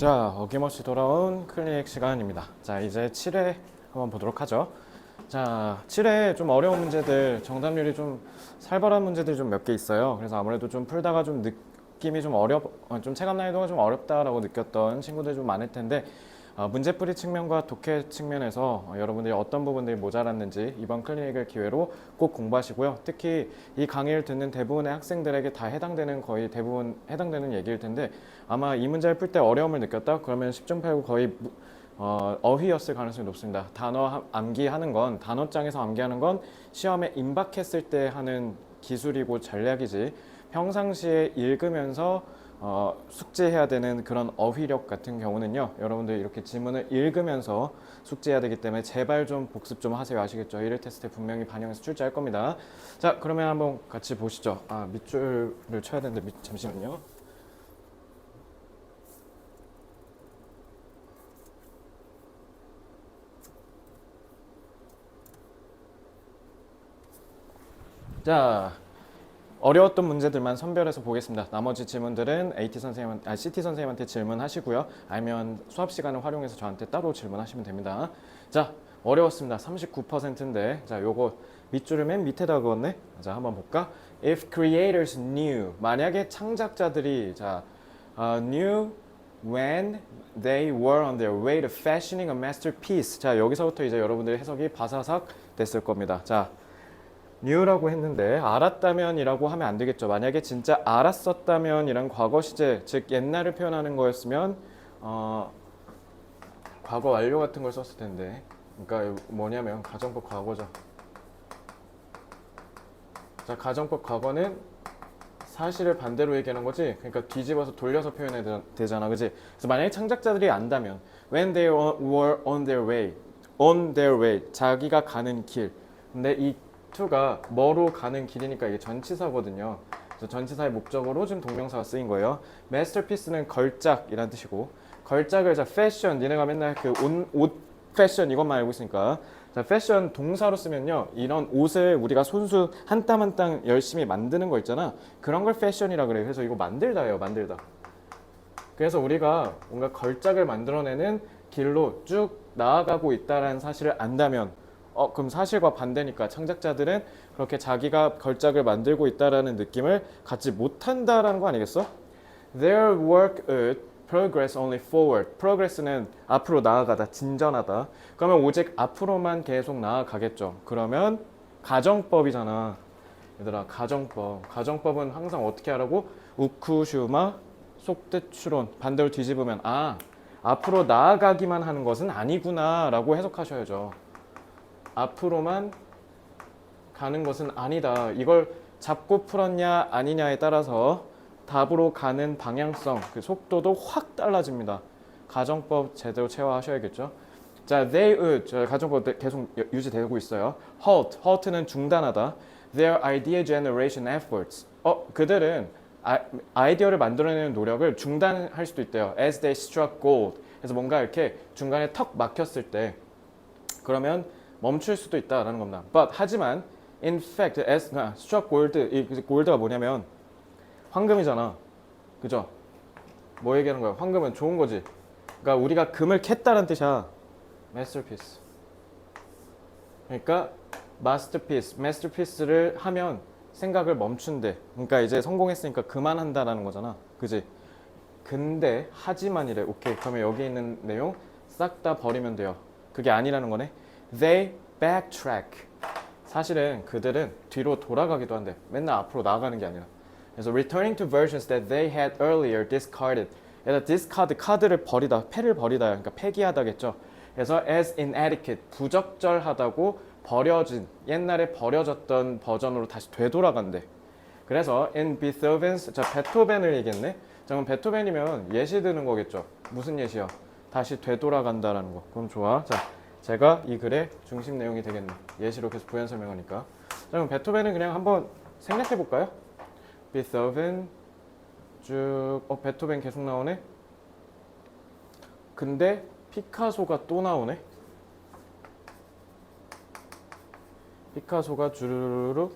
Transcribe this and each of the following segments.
자, 어김없이 돌아온 클리닉 시간입니다. 자, 이제 7회 한번 보도록 하죠. 자, 7회 좀 어려운 문제들, 정답률이 좀 살벌한 문제들이 좀 몇 개 있어요. 그래서 아무래도 좀 풀다가 좀 느낌이 좀 체감 난이도가 좀 어렵다라고 느꼈던 친구들이 좀 많을 텐데, 문제풀이 측면과 독해 측면에서 여러분들이 어떤 부분들이 모자랐는지 이번 클리닉을 기회로 꼭 공부하시고요. 특히 이 강의를 듣는 대부분의 학생들에게 다 해당되는, 거의 대부분 해당되는 얘기일 텐데, 아마 이 문제를 풀 때 어려움을 느꼈다? 그러면 10점 팔고 거의 어휘였을 가능성이 높습니다. 단어 암기하는 건, 단어장에서 암기하는 건 시험에 임박했을 때 하는 기술이고 전략이지, 평상시에 읽으면서 숙제해야 되는 그런 어휘력 같은 경우는요, 여러분들 이렇게 지문을 읽으면서 숙제해야 되기 때문에 제발 좀 복습 좀 하세요. 아시겠죠? 1일 테스트에 분명히 반영해서 출제할 겁니다. 자, 그러면 한번 같이 보시죠. 밑줄을 쳐야 되는데 잠시만요. 자, 어려웠던 문제들만 선별해서 보겠습니다. 나머지 질문들은 CT 선생님한테 질문하시고요. 아니면 수업 시간을 활용해서 저한테 따로 질문하시면 됩니다. 자, 어려웠습니다. 39%인데, 자, 요거 밑줄을 맨 밑에다 그었네. 자, 한번 볼까? If creators knew, 만약에 창작자들이 knew when they were on their way to fashioning a masterpiece. 자, 여기서부터 이제 여러분들의 해석이 바사삭 됐을 겁니다. 자, new라고 했는데 알았다면이라고 하면 안 되겠죠. 만약에 진짜 알았었다면 이란 과거 시제, 즉 옛날을 표현하는 거였으면 과거 완료 같은 걸 썼을 텐데, 그러니까 뭐냐면 가정법 과거죠. 자, 가정법 과거는 사실을 반대로 얘기하는 거지. 그러니까 뒤집어서 돌려서 표현해야 되잖아, 그지? 그래서 만약에 창작자들이 안다면 when they were on their way, 자기가 가는 길. 근데 이 to가 뭐로 가는 길이니까 이게 전치사거든요. 그래서 전치사의 목적으로 지금 동명사가 쓰인 거예요. masterpiece는 걸작이란 뜻이고, 걸작을 fashion, 니네가 맨날 그 옷 패션 이것만 알고 있으니까, 자, 패션 동사로 쓰면요, 이런 옷을 우리가 손수 한 땀 한 땀 열심히 만드는 거 있잖아. 그런 걸 패션이라 그래요. 그래서 이거 만들다예요, 만들다. 그래서 우리가 뭔가 걸작을 만들어내는 길로 쭉 나아가고 있다는 사실을 안다면, 그럼 사실과 반대니까 창작자들은 그렇게 자기가 걸작을 만들고 있다라는 느낌을 갖지 못한다라는 거 아니겠어? Their work would progress only forward. progress는 앞으로 나아가다, 진전하다. 그러면 오직 앞으로만 계속 나아가겠죠. 그러면 가정법이잖아. 얘들아, 가정법. 가정법은 항상 어떻게 하라고? 우쿠슈마 속뜻 추론. 반대로 뒤집으면 앞으로 나아가기만 하는 것은 아니구나 라고 해석하셔야죠. 앞으로만 가는 것은 아니다. 이걸 잡고 풀었냐 아니냐에 따라서 답으로 가는 방향성, 그 속도도 확 달라집니다. 가정법 제대로 체화하셔야겠죠. 자, they would, 가정법 계속 유지되고 있어요. halt는 중단하다. Their idea generation efforts. 그들은 아이디어를 만들어내는 노력을 중단할 수도 있대요. As they struck gold. 그래서 뭔가 이렇게 중간에 턱 막혔을 때, 그러면 멈출 수도 있다라는 겁니다. 하지만 in fact, as struck gold, 이 gold가 뭐냐면 황금이잖아, 그죠? 뭐 얘기하는 거야? 황금은 좋은 거지. 그러니까 우리가 금을 캤다는 뜻이야. masterpiece. 그러니까 masterpiece를 하면 생각을 멈춘대. 그러니까 이제 성공했으니까 그만한다라는 거잖아, 그지? 근데 하지만이래. 오케이, 그러면 여기 있는 내용 싹 다 버리면 돼요. 그게 아니라는 거네. They backtrack. 사실은 그들은 뒤로 돌아가기도 한대. 맨날 앞으로 나아가는 게 아니라. 그래서 returning to versions that they had earlier discarded. 그래서 discard, 카드를 버리다, 패를 버리다, 그러니까 폐기하다겠죠. 그래서 as inadequate, 부적절하다고 버려진, 옛날에 버려졌던 버전으로 다시 되돌아간대. 그래서 in Beethoven's, 자, 베토벤을 얘기했네. 자, 그럼 베토벤이면 예시 드는 거겠죠. 무슨 예시야? 다시 되돌아간다라는 거. 그럼 좋아. 자, 제가 이 글의 중심 내용이 되겠네. 예시로 계속 부연 설명하니까. 자, 그럼 베토벤은 그냥 한번 생략해 볼까요? 베토벤 쭉, 베토벤 계속 나오네. 근데 피카소가 또 나오네. 피카소가 주르륵.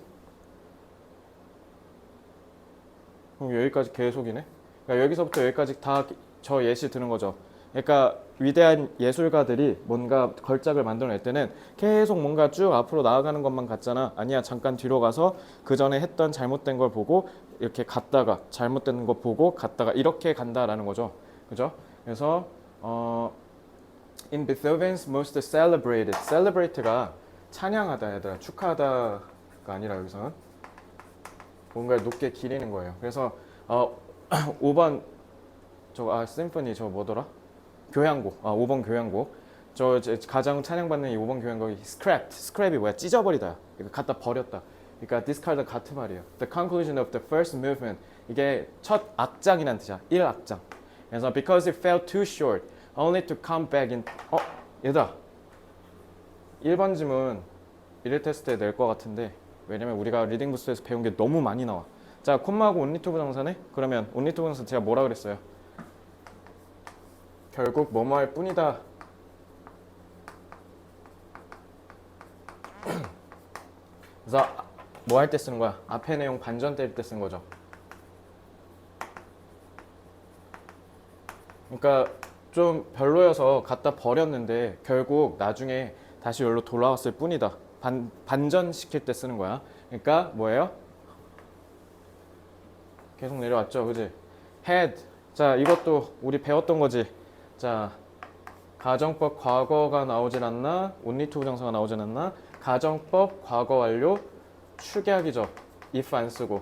그럼 여기까지 계속이네. 그러니까 여기서부터 여기까지 다 저 예시 드는 거죠. 그러니까 위대한 예술가들이 뭔가 걸작을 만들어낼 때는 계속 뭔가 쭉 앞으로 나아가는 것만 같잖아. 아니야, 잠깐 뒤로 가서 그 전에 했던 잘못된 걸 보고 이렇게 갔다가 잘못된 거 보고 갔다가 이렇게 간다라는 거죠. 그죠? 그래서 in Beethoven's most celebrated, celebrate가 찬양하다 얘들아, 축하하다가 아니라 여기서는 뭔가 높게 기리는 거예요. 그래서 5번 심포니 저 뭐더라? 교향곡. 5번 교향곡. 저 가장 찬양받는 이 5번 교향곡이 scrap이 뭐야? 찢어버리다. 이거 갖다 버렸다. 그러니까 discard 같은 말이에요. The conclusion of the first movement. 이게 첫 악장이란 뜻이야. 1악장. 그래서 because it fell too short, only to come back in. 얘들아. 1번 지문 1일 테스트에 낼 것 같은데 왜냐면 우리가 리딩 부스에서 배운 게 너무 많이 나와. 자, 콤마하고 only to 부정사네? 그러면 only to 부정사 제가 뭐라 그랬어요? 결국 뭐뭐 할 뿐이다. 그래서 뭐 할 때 쓰는 거야? 앞에 내용 반전 때릴 때 쓰는 거죠. 그러니까 좀 별로여서 갖다 버렸는데 결국 나중에 다시 여기로 돌아왔을 뿐이다. 반전시킬 때 쓰는 거야. 그러니까 뭐예요? 계속 내려왔죠, 그지? had. 자, 이것도 우리 배웠던 거지. 자, 가정법 과거가 나오질 않나? only to 부정사가 나오질 않나? 가정법 과거 완료 축약이죠. if 안 쓰고.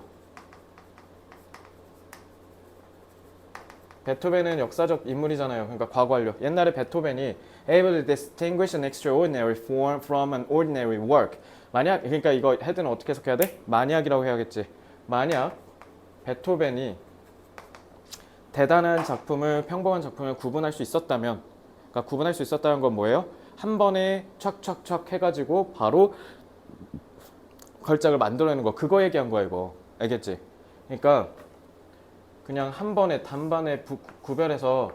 베토벤은 역사적 인물이잖아요. 그러니까 과거 완료. 옛날에 베토벤이 able to distinguish an extraordinary form from an ordinary work. 만약, 그러니까 이거 헤드는 어떻게 해석해야 돼? 만약이라고 해야겠지. 만약 베토벤이 대단한 작품을 평범한 작품을 구분할 수 있었다면, 그러니까 구분할 수 있었다는 건 뭐예요? 한 번에 촥촥촥 해가지고 바로 걸작을 만들어내는 거. 그거 얘기한 거야 이거. 알겠지? 그러니까 그냥 한 번에 단번에 구별해서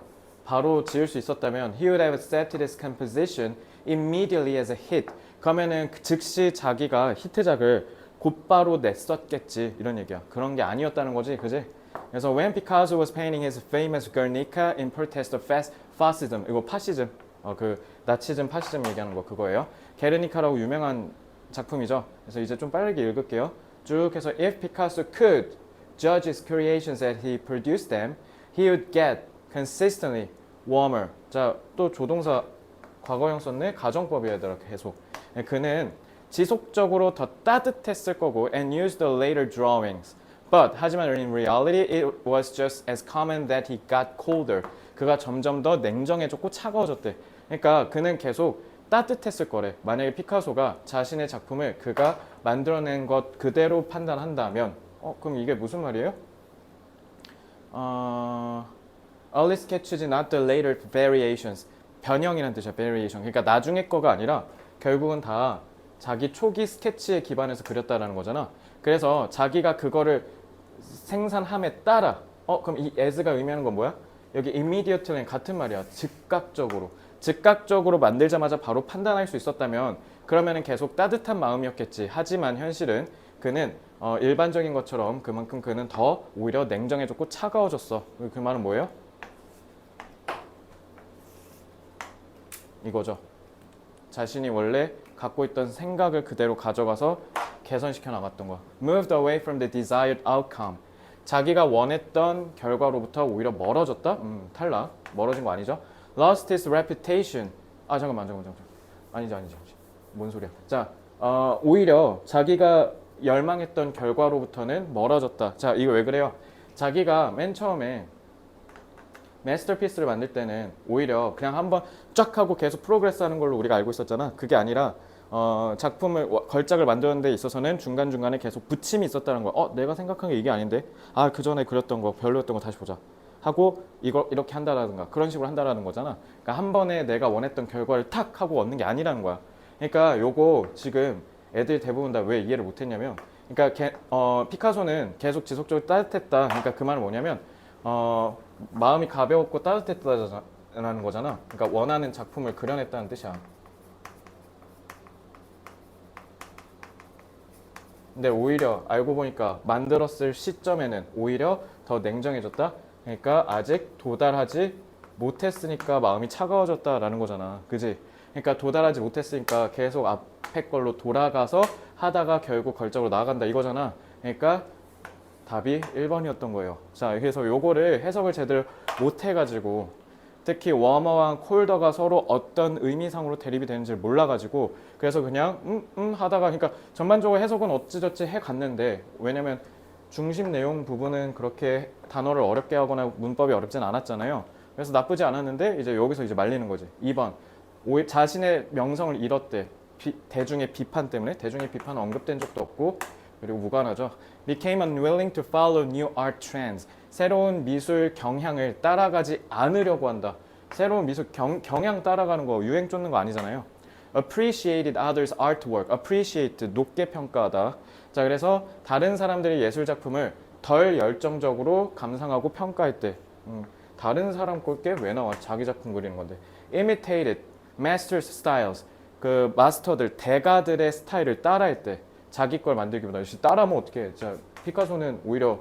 바로 지을 수 있었다면 he would have set this composition immediately as a hit. 그러면은 즉시 자기가 히트작을 곧바로 냈었겠지 이런 얘기야. 그런 게 아니었다는 거지, 그지? 그래서 when Picasso was painting his famous Guernica in protest of fascism, 이거 파시즘, 그 나치즘, 파시즘 얘기하는 거 그거예요. 게르니카라고 유명한 작품이죠. 그래서 이제 좀 빠르게 읽을게요. 쭉 해서 if Picasso could judge his creations as he produced them, he would get consistently warmer. 자, 또 조동사 과거형 썼네. 가정법이야 얘들아 계속. 그는 지속적으로 더 따뜻했을 거고 and used the later drawings. But 하지만 in reality it was just as common that he got colder. 그가 점점 더 냉정해졌고 차가워졌대. 그러니까 그는 계속 따뜻했을 거래. 만약에 피카소가 자신의 작품을 그가 만들어낸 것 그대로 판단한다면 그럼 이게 무슨 말이에요? Early sketches not the later variations. 변형이라는 뜻이야. variation. 그러니까 나중에 거가 아니라 결국은 다 자기 초기 스케치에 기반해서 그렸다라는 거잖아. 그래서 자기가 그거를 생산함에 따라 그럼 이 as가 의미하는 건 뭐야? 여기 immediately는 같은 말이야. 즉각적으로 만들자마자 바로 판단할 수 있었다면 그러면은 계속 따뜻한 마음이었겠지. 하지만 현실은 그는 일반적인 것처럼 그만큼 그는 더 오히려 냉정해졌고 차가워졌어. 그 말은 뭐예요? 이거죠. 자신이 원래 갖고 있던 생각을 그대로 가져가서 개선시켜 나갔던 거야. Moved away from the desired outcome. 자기가 원했던 결과로부터 오히려 멀어졌다? 탈락. 멀어진 거 아니죠? Lost his reputation. 잠깐만. 아니지. 뭔 소리야. 자, 오히려 자기가 열망했던 결과로부터는 멀어졌다. 자, 이거 왜 그래요? 자기가 맨 처음에 마스터피스를 만들 때는 오히려 그냥 한번 쫙 하고 계속 프로그레스 하는 걸로 우리가 알고 있었잖아. 그게 아니라 작품을 걸작을 만드는 데 있어서는 중간중간에 계속 붙임이 있었다는 거야. 내가 생각한 게 이게 아닌데 그 전에 그렸던 거 별로였던 거 다시 보자 하고 이거 이렇게 한다라든가 그런 식으로 한다라는 거잖아. 그러니까 한 번에 내가 원했던 결과를 탁 하고 얻는 게 아니라는 거야. 그러니까 요거 지금 애들 대부분 다 왜 이해를 못했냐면 그러니까 피카소는 계속 지속적으로 따뜻했다. 그러니까 그 말은 뭐냐면 마음이 가벼웠고 따뜻했다라는 거잖아. 그러니까 원하는 작품을 그려냈다는 뜻이야. 근데 오히려 알고 보니까 만들었을 시점에는 오히려 더 냉정해졌다. 그러니까 아직 도달하지 못했으니까 마음이 차가워졌다라는 거잖아. 그지? 그러니까 도달하지 못했으니까 계속 앞에 걸로 돌아가서 하다가 결국 걸작으로 나아간다 이거잖아. 그러니까 답이 1번이었던 거예요. 자, 그래서 요거를 해석을 제대로 못 해가지고 특히 워머와 콜더가 서로 어떤 의미상으로 대립이 되는지 몰라가지고 그래서 그냥 하다가 그러니까 전반적으로 해석은 어찌저찌 해갔는데 왜냐면 중심 내용 부분은 그렇게 단어를 어렵게 하거나 문법이 어렵진 않았잖아요. 그래서 나쁘지 않았는데 이제 여기서 이제 말리는 거지. 2번 자신의 명성을 잃었대. 대중의 비판 때문에 대중의 비판은 언급된 적도 없고 그리고 무관하죠. Became unwilling to follow new art trends. 새로운 미술 경향을 따라가지 않으려고 한다. 새로운 미술 경향 따라가는 거 유행 쫓는 거 아니잖아요. Appreciated others' artwork. Appreciate 높게 평가하다. 자 그래서 다른 사람들의 예술 작품을 덜 열정적으로 감상하고 평가했대. 다른 사람 꼴게 왜 나와? 자기 작품 그리는 건데. Imitated masters' styles. 그 마스터들 대가들의 스타일을 따라했대. 자기 걸 만들기보다 따라하면 어떡해. 자, 피카소는 오히려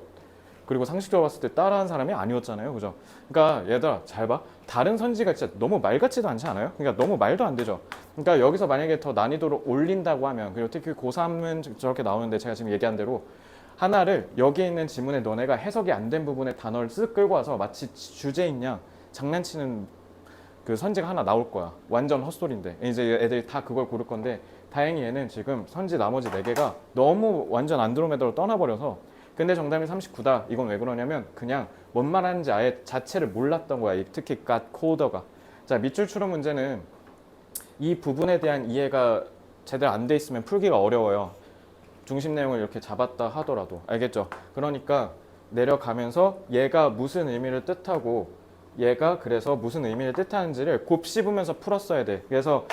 그리고 상식적으로 봤을 때 따라한 사람이 아니었잖아요. 그죠? 그러니까 얘들아 잘 봐. 다른 선지가 진짜 너무 말 같지도 않지 않아요? 그러니까 너무 말도 안 되죠. 그러니까 여기서 만약에 더 난이도를 올린다고 하면 그리고 특히 고3은 저렇게 나오는데 제가 지금 얘기한 대로 하나를 여기 있는 지문에 너네가 해석이 안 된 부분의 단어를 쓱 끌고 와서 마치 주제인 양 장난치는 그 선지가 하나 나올 거야. 완전 헛소리인데 이제 애들이 다 그걸 고를 건데 다행히 얘는 지금 선지 나머지 4개가 너무 완전 안드로메다로 떠나버려서 근데 정답이 39다. 이건 왜 그러냐면 그냥 뭔 말하는지 아예 자체를 몰랐던 거야. 특히 got colder가. 자 밑줄 추론 문제는 이 부분에 대한 이해가 제대로 안 돼 있으면 풀기가 어려워요. 중심 내용을 이렇게 잡았다 하더라도 알겠죠? 그러니까 내려가면서 얘가 무슨 의미를 뜻하고 얘가 그래서 무슨 의미를 뜻하는지를 곱씹으면서 풀었어야 돼. 그래서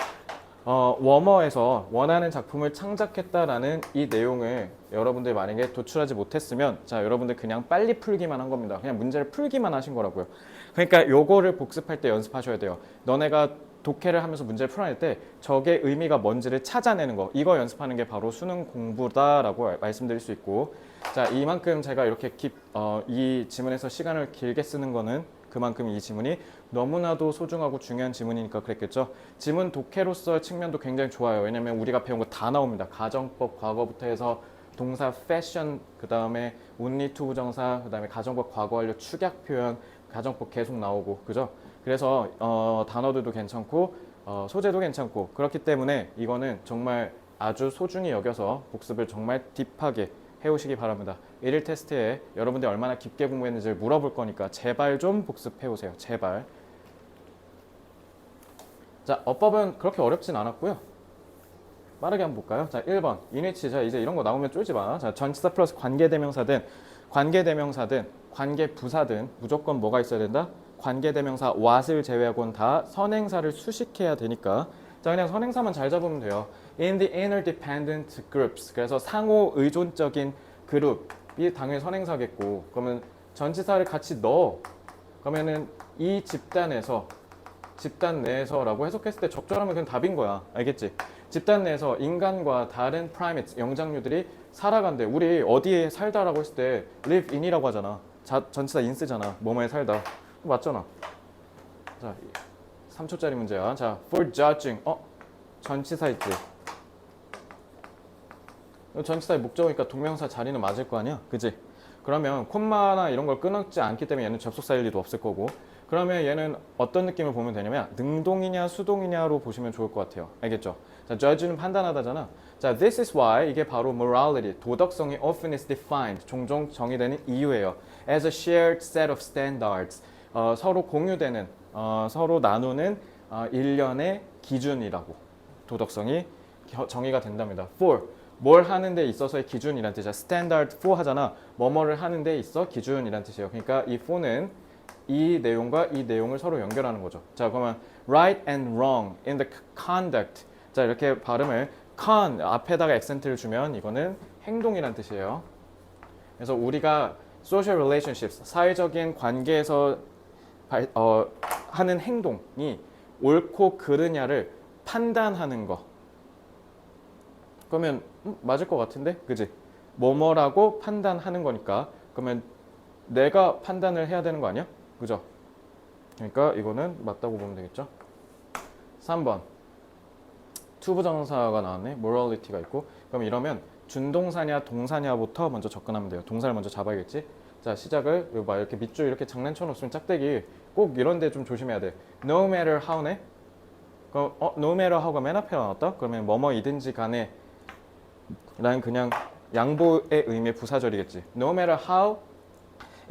워머에서 원하는 작품을 창작했다라는 이 내용을 여러분들이 만약에 도출하지 못했으면 자 여러분들 그냥 빨리 풀기만 한 겁니다. 그냥 문제를 풀기만 하신 거라고요. 그러니까 요거를 복습할 때 연습하셔야 돼요. 너네가 독해를 하면서 문제를 풀어낼 때 저게 의미가 뭔지를 찾아내는 거 이거 연습하는 게 바로 수능 공부다라고 말씀드릴 수 있고 자 이만큼 제가 이렇게 이 지문에서 시간을 길게 쓰는 거는 그만큼 이 지문이 너무나도 소중하고 중요한 지문이니까 그랬겠죠. 지문 독해로서의 측면도 굉장히 좋아요. 왜냐면 우리가 배운 거 다 나옵니다. 가정법 과거부터 해서 동사 패션 그 다음에 would to 부정사 그 다음에 가정법 과거 완료 축약 표현 가정법 계속 나오고 그죠? 그래서 단어들도 괜찮고 소재도 괜찮고 그렇기 때문에 이거는 정말 아주 소중히 여겨서 복습을 정말 딥하게 해오시기 바랍니다. 1일 테스트에 여러분들이 얼마나 깊게 공부했는지를 물어볼 거니까 제발 좀 복습해오세요. 제발. 자, 어법은 그렇게 어렵진 않았고요. 빠르게 한번 볼까요? 자, 1번. 인위치. 자, 이제 이런 거 나오면 쫄지 마. 자, 전치사 플러스 관계대명사든 관계부사든 무조건 뭐가 있어야 된다? 관계대명사 what을 제외하고는 다 선행사를 수식해야 되니까 자 그냥 선행사만 잘 잡으면 돼요. In the interdependent groups. 그래서 상호 의존적인 그룹이 당연히 선행사겠고 그러면 전치사를 같이 넣어. 그러면은 이 집단 내에서라고 해석했을 때 적절하면 그냥 답인 거야. 알겠지? 집단 내에서 인간과 다른 primates, 영장류들이 살아간대. 우리 어디에 살다라고 했을 때 live in이라고 하잖아. 전치사 in 쓰잖아. 뭐뭐에 살다. 맞잖아. 자, 3초짜리 문제야. 자, for judging. 전치사 있지. 전치사의 목적이니까 동명사 자리는 맞을 거 아니야? 그지? 그러면 콤마나 이런 걸 끊었지 않기 때문에 얘는 접속사일 리도 없을 거고 그러면 얘는 어떤 느낌을 보면 되냐면 능동이냐 수동이냐로 보시면 좋을 것 같아요. 알겠죠? 자, judge는 판단하다잖아. 자, this is why 이게 바로 morality, 도덕성이 often is defined, 종종 정의되는 이유예요. as a shared set of standards, 서로 공유되는, 서로 나누는 일련의 기준이라고 도덕성이 정의가 된답니다. for 뭘 하는 데 있어서의 기준이란 뜻이야. standard for 하잖아. 뭐뭐를 하는 데 있어 기준이란 뜻이에요. 그러니까 이 for는 이 내용과 이 내용을 서로 연결하는 거죠. 자, 그러면 right and wrong in the conduct. 자, 이렇게 발음을 con 앞에다가 액센트를 주면 이거는 행동이란 뜻이에요. 그래서 우리가 social relationships, 사회적인 관계에서 하는 행동이 옳고 그르냐를 판단하는 거. 그러면 맞을 것 같은데? 그지? 뭐뭐라고 판단하는 거니까 그러면 내가 판단을 해야 되는 거 아니야? 그죠? 그러니까 이거는 맞다고 보면 되겠죠? 3번 투부정사가 나왔네. morality가 있고. 그럼 이러면 준동사냐 동사냐부터 먼저 접근하면 돼요. 동사를 먼저 잡아야겠지. 자, 시작을 막 이렇게 밑줄 이렇게 장난쳐 놓으면 짝대기 꼭 이런 데 좀 조심해야 돼. No matter how네. 그럼 no matter how가 맨 앞에 나왔다? 그러면 뭐뭐이든지 간에 라는 그냥 양보의 의미의 부사절이겠지. No matter how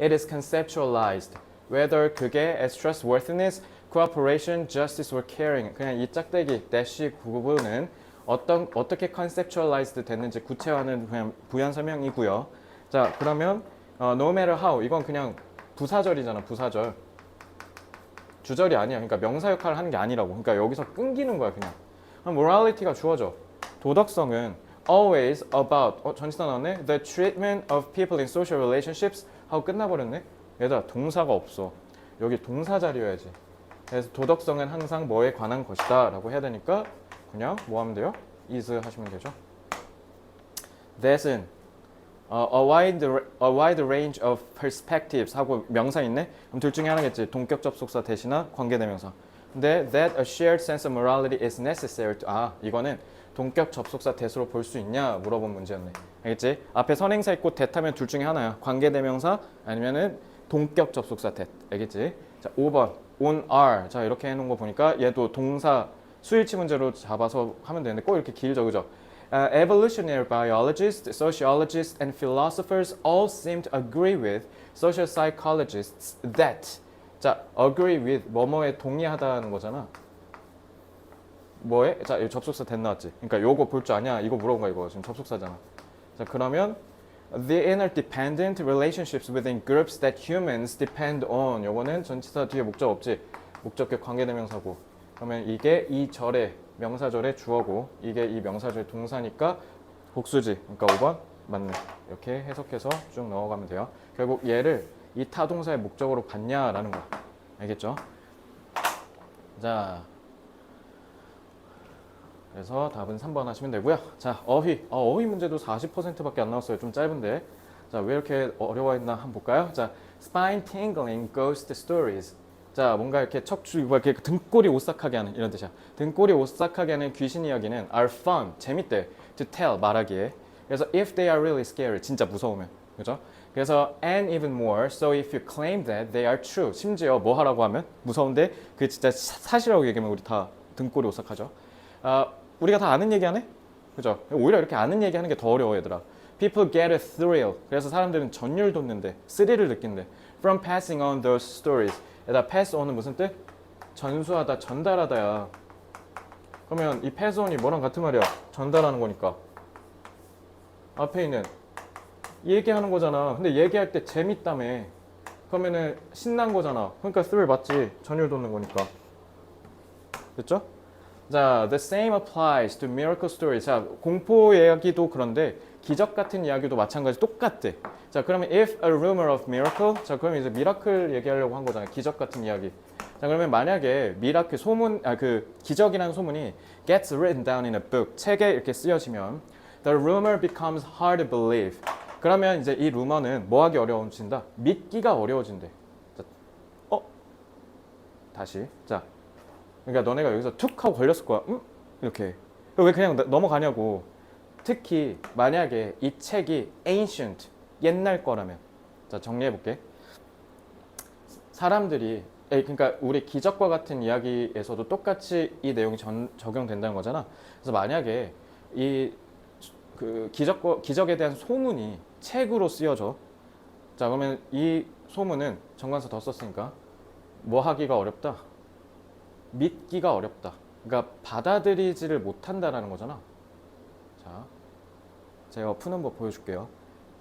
it is conceptualized, whether 그게 as trustworthiness, cooperation, justice or caring. 그냥 이 짝대기 dash 부분은 어떻게 conceptualized 됐는지 구체화하는 그냥 부연 설명이고요. 자, 그러면 no matter how 이건 그냥 부사절이잖아. 부사절. 주절이 아니야. 그러니까 명사 역할을 하는 게 아니라고. 그러니까 여기서 끊기는 거야, 그냥. 그럼 morality가 주어져. 도덕성은 always about 전치사 나왔네. The treatment of people in social relationships 하고 끝나버렸네. 얘들아, 동사가 없어. 여기 동사 자리여야지. 그래서 도덕성은 항상 뭐에 관한 것이다 라고 해야 되니까 그냥 뭐 하면 돼요? is 하시면 되죠. That'은 a wide range of perspectives 하고 명사 있네? 그럼 둘 중에 하나겠지. 동격 접속사 대신나 관계대명사. 근데 that a shared sense of morality is necessary to, 이거는 동격 접속사 대수로 볼 수 있냐 물어본 문제였네. 알겠지? 앞에 선행사 있고 that 하면 둘 중에 하나야. 관계대명사 아니면은 동격 접속사 that. 알겠지? 자, 5번 on are. 자, 이렇게 해놓은 거 보니까 얘도 동사 수일치 문제로 잡아서 하면 되는데 꼭 이렇게 길죠, 그죠? Evolutionary biologists, sociologists, and philosophers all seem to agree with social psychologists that. 자, agree with 뭐뭐에 동의하다는 거잖아. 뭐에? 자, 이 접속사 that 나왔지. 그러니까 요거 볼 줄 아냐? 이거 물어본 거야, 이거 지금 접속사잖아. 자, 그러면 the interdependent relationships within groups that humans depend on. 요거는 전치사 뒤에 목적 없지. 목적격 관계대명사고. 그러면 이게 이 절의 명사절의 주어고 이게 이 명사절의 동사니까 복수지. 그러니까 5번 맞네. 이렇게 해석해서 쭉 넘어가면 돼요. 결국 얘를 이 타동사의 목적으로 봤냐라는 거. 알겠죠? 자, 그래서 답은 3번 하시면 되고요. 자, 어휘 문제도 40%밖에 안 나왔어요. 좀 짧은데. 자, 왜 이렇게 어려워했나 한번 볼까요? 자, spine tingling ghost stories. 자, 뭔가 이렇게 척추, 이렇게 등골이 오싹하게 하는 이런 뜻이야. 등골이 오싹하게 하는 귀신 이야기는 are fun, 재밌대. to tell, 말하기에. 그래서 if they are really scary, 진짜 무서우면. 그죠? 그래서 and even more, so if you claim that they are true. 심지어 뭐 하라고 하면 무서운데 그 진짜 사실이라고 얘기하면 우리 다 등골이 오싹하죠. 우리가 다 아는 얘기 하네? 그죠? 오히려 이렇게 아는 얘기 하는 게 더 어려워, 얘들아. People get a thrill. 그래서 사람들은 전율 돋는데, 스릴을 느낀대. From passing on those stories. 에다 pass on은 무슨 뜻? 전수하다, 전달하다야. 그러면 이 pass on이 뭐랑 같은 말이야? 전달하는 거니까. 앞에 있는 얘기하는 거잖아. 근데 얘기할 때 재밌다며. 그러면은 신난 거잖아. 그러니까 thrill 맞지? 전율 돋는 거니까. 됐죠? 자, the same applies to miracle stories. 자, 공포 이야기도 그런데 기적 같은 이야기도 마찬가지 똑같대. 자, 그러면 if a rumor of miracle. 자, 그러면 이제 미라클 얘기하려고 한 거잖아요. 기적 같은 이야기. 자, 그러면 만약에 미라클 소문, 그 기적이라는 소문이 gets written down in a book. 책에 이렇게 쓰여지면 the rumor becomes hard to believe. 그러면 이제 이 루머는 뭐 하기 어려워진다? 믿기가 어려워진대. 자, 다시. 자. 그러니까 너네가 여기서 툭 하고 걸렸을 거야. 이렇게. 왜 그냥 넘어가냐고. 특히 만약에 이 책이 ancient, 옛날 거라면. 자, 정리해볼게. 사람들이, 그러니까 우리 기적과 같은 이야기에서도 똑같이 이 내용이 적용된다는 거잖아. 그래서 만약에 그 기적에 대한 소문이 책으로 쓰여져. 자, 그러면 이 소문은 정관사 더 썼으니까 뭐 하기가 어렵다? 믿기가 어렵다. 그러니까 받아들이지를 못한다라는 거잖아. 자, 제가 푸는 법 보여줄게요.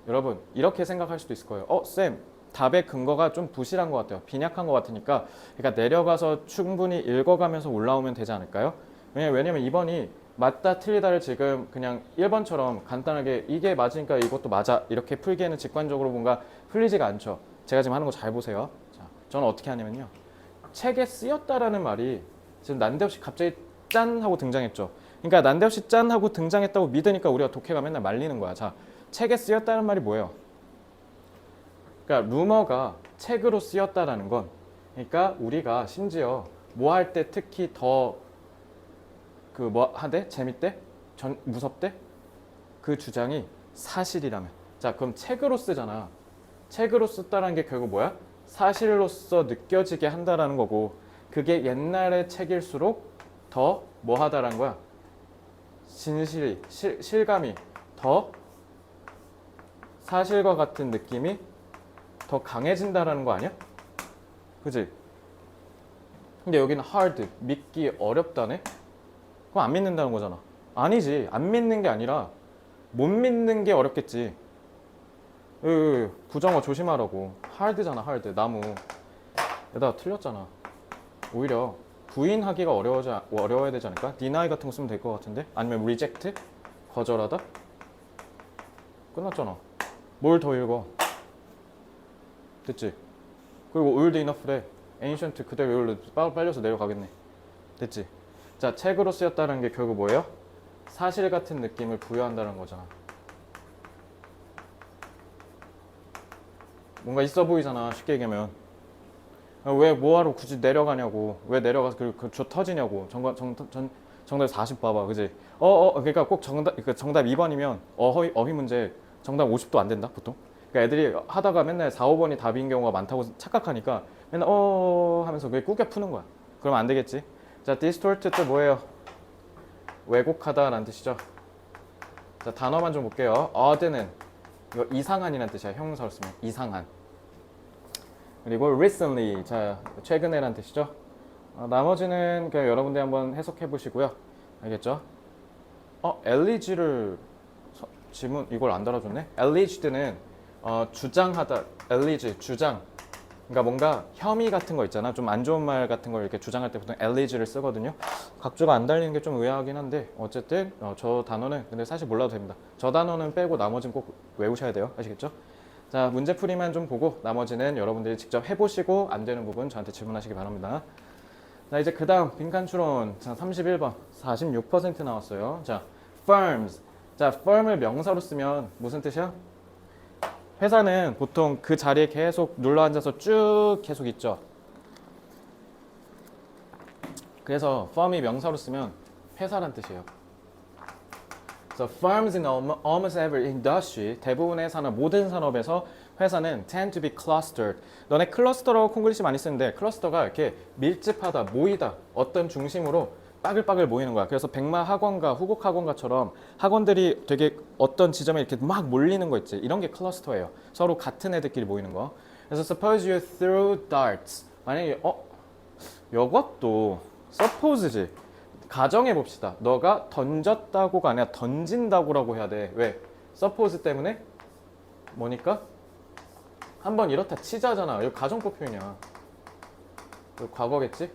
여러분 이렇게 생각할 수도 있을 거예요. 쌤, 답의 근거가 좀 부실한 것 같아요. 빈약한 것 같으니까 그러니까 내려가서 충분히 읽어가면서 올라오면 되지 않을까요? 왜냐면 2번이 맞다 틀리다를 지금 그냥 1번처럼 간단하게 이게 맞으니까 이것도 맞아 이렇게 풀기에는 직관적으로 뭔가 풀리지가 않죠. 제가 지금 하는 거 잘 보세요. 자, 저는 어떻게 하냐면요. 책에 쓰였다라는 말이 지금 난데없이 갑자기 짠 하고 등장했죠. 그러니까 난데없이 짠 하고 등장했다고 믿으니까 우리가 독해가 맨날 말리는 거야. 자, 책에 쓰였다는 말이 뭐예요? 그러니까 루머가 책으로 쓰였다라는 건, 그러니까 우리가 심지어 뭐 할 때 특히 더 그 뭐 하대? 재밌대? 무섭대? 그 주장이 사실이라면. 자, 그럼 책으로 쓰잖아. 책으로 썼다는 게 결국 뭐야? 사실로서 느껴지게 한다라는 거고, 그게 옛날의 책일수록 더 뭐 하다라는 거야? 진실이, 실감이 더 사실과 같은 느낌이 더 강해진다라는 거 아니야? 그지? 근데 여기는 hard, 믿기 어렵다네? 그럼 안 믿는다는 거잖아. 아니지. 안 믿는 게 아니라 못 믿는 게 어렵겠지. 부정어 조심하라고. hard잖아, hard. 나무. 얘들아, 틀렸잖아. 오히려 부인하기가 어려워야 되지 않을까? deny 같은 거 쓰면 될 것 같은데? 아니면 reject? 거절하다? 끝났잖아. 뭘 더 읽어? 됐지? 그리고 old enough래. ancient 그대로 외울래. 빨려서 내려가겠네. 됐지? 자, 책으로 쓰였다는 게 결국 뭐예요? 사실 같은 느낌을 부여한다는 거잖아. 뭔가 있어 보이잖아, 쉽게 얘기하면. 왜 뭐하러 굳이 내려가냐고. 왜 내려가서 저 터지냐고. 정답 40 봐봐, 그지? 그러니까 꼭 정답 2번이면 어휘 문제 정답 50도 안 된다, 보통. 그러니까 애들이 하다가 맨날 4, 5번이 답인 경우가 많다고 착각하니까 맨날 하면서 그게 꾸겨 푸는 거야. 그러면 안 되겠지? 자, distort 또 뭐예요? 왜곡하다라는 뜻이죠. 자, 단어만 좀 볼게요. odd는 이거 이상한이라는 뜻이야. 형용사로 쓰면 이상한. 그리고 recently, 자, 최근에라는 뜻이죠. 나머지는 그냥 여러분들 한번 해석해 보시고요. 알겠죠? alleged를 지문 이걸 안 달아줬네. alleged는 주장하다, allege 주장. 그러니까 뭔가 혐의 같은 거 있잖아. 좀 안 좋은 말 같은 걸 이렇게 주장할 때 보통 allege를 쓰거든요. 각주가 안 달리는 게 좀 의아하긴 한데 어쨌든 저 단어는 근데 사실 몰라도 됩니다. 저 단어는 빼고 나머지는 꼭 외우셔야 돼요. 아시겠죠? 자, 문제풀이만 좀 보고 나머지는 여러분들이 직접 해보시고 안 되는 부분 저한테 질문하시기 바랍니다. 자, 이제 그 다음 빈칸 추론. 자, 31번 46% 나왔어요. 자, firms. 자, firm을 명사로 쓰면 무슨 뜻이야? 회사는 보통 그 자리에 계속 눌러 앉아서 쭉 계속 있죠. 그래서 firm이 명사로 쓰면 회사란 뜻이에요. So firms in almost every industry, 대부분의 산업, 모든 산업에서 회사는 tend to be clustered. 너네 클러스터라고 콩글리시 많이 쓰는데 클러스터가 이렇게 밀집하다, 모이다, 어떤 중심으로 빠글빠글 모이는 거야. 그래서 백마 학원가, 후곡 학원가처럼 학원들이 되게 어떤 지점에 이렇게 막 몰리는 거 있지. 이런 게 클러스터예요. 서로 같은 애들끼리 모이는 거. 그래서 suppose you threw darts. 만약에 이것도 suppose지. 가정해 봅시다. 너가 던졌다고가 아니라 던진다고라고 해야 돼. 왜? suppose 때문에 뭐니까? 한번 이렇다 치자잖아. 이거 가정법 표현이야. 이거 과거겠지?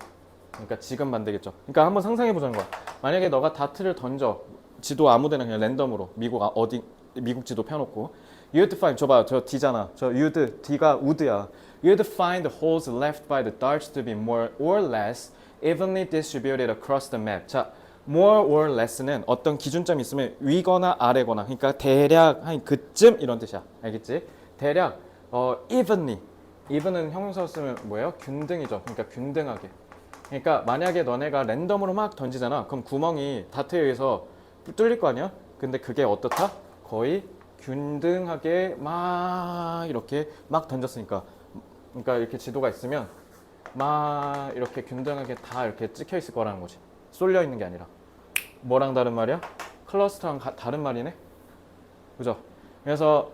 그러니까 지금 만들겠죠. 그러니까 한번 상상해 보자는 거야. 만약에 너가 다트를 던져, 지도 아무데나 그냥 랜덤으로 미국 지도 펴놓고 you'd find, 저 D잖아. 저 D가 would야. You'd find the holes left by the darts to be more or less evenly distributed across the map. 자, more or less는 어떤 기준점이 있으면 위거나 아래거나, 그러니까 대략 한 그쯤 이런 뜻이야. 알겠지? 대략 even은 형용사로 쓰면 뭐예요? 균등이죠. 그러니까 균등하게. 그러니까 만약에 너네가 랜덤으로 막 던지잖아. 그럼 구멍이 다트에 의해서 뚫릴 거 아니야? 근데 그게 어떻다? 거의 균등하게 막 이렇게 막 던졌으니까. 그러니까 이렇게 지도가 있으면 막 이렇게 균등하게 다 이렇게 찍혀 있을 거라는 거지. 쏠려 있는 게 아니라. 뭐랑 다른 말이야? 클러스터랑 다른 말이네. 그죠? 그래서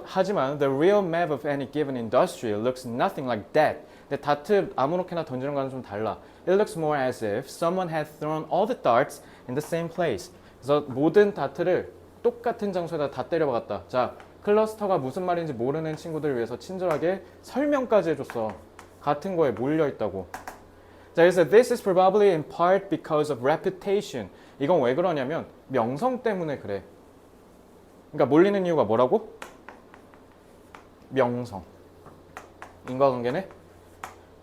하지만 the real map of any given industry looks nothing like that. 근데 다트 아무렇게나 던지는 거는 좀 달라. It looks more as if someone had thrown all the darts in the same place. 그래서 모든 다트를 똑같은 장소에다 다 때려박았다. 자, 클러스터가 무슨 말인지 모르는 친구들을 위해서 친절하게 설명까지 해줬어. 같은 거에 몰려 있다고. 자, 그래서 this is probably in part because of reputation. 이건 왜 그러냐면 명성 때문에 그래. 그러니까 몰리는 이유가 뭐라고? 명성. 인과관계네.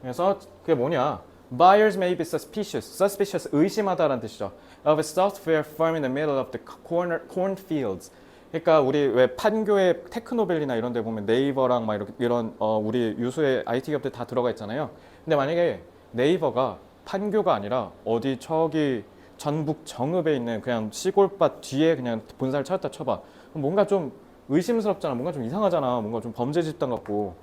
그래서 그게 뭐냐? Buyers may be suspicious, 의심하다라는 뜻이죠. Of a software firm in the middle of the cornfields. 그러니까 우리 왜 판교의 테크노밸리나 이런 데 보면 네이버랑 막 이렇게 이런 우리 유수의 IT 기업들 다 들어가 있잖아요. 근데 만약에 네이버가 판교가 아니라 어디 저기 전북 정읍에 있는 그냥 시골밭 뒤에 그냥 본사를 찾았다 쳐봐. 그럼 뭔가 좀 의심스럽잖아. 뭔가 좀 이상하잖아. 뭔가 좀 범죄 집단 같고.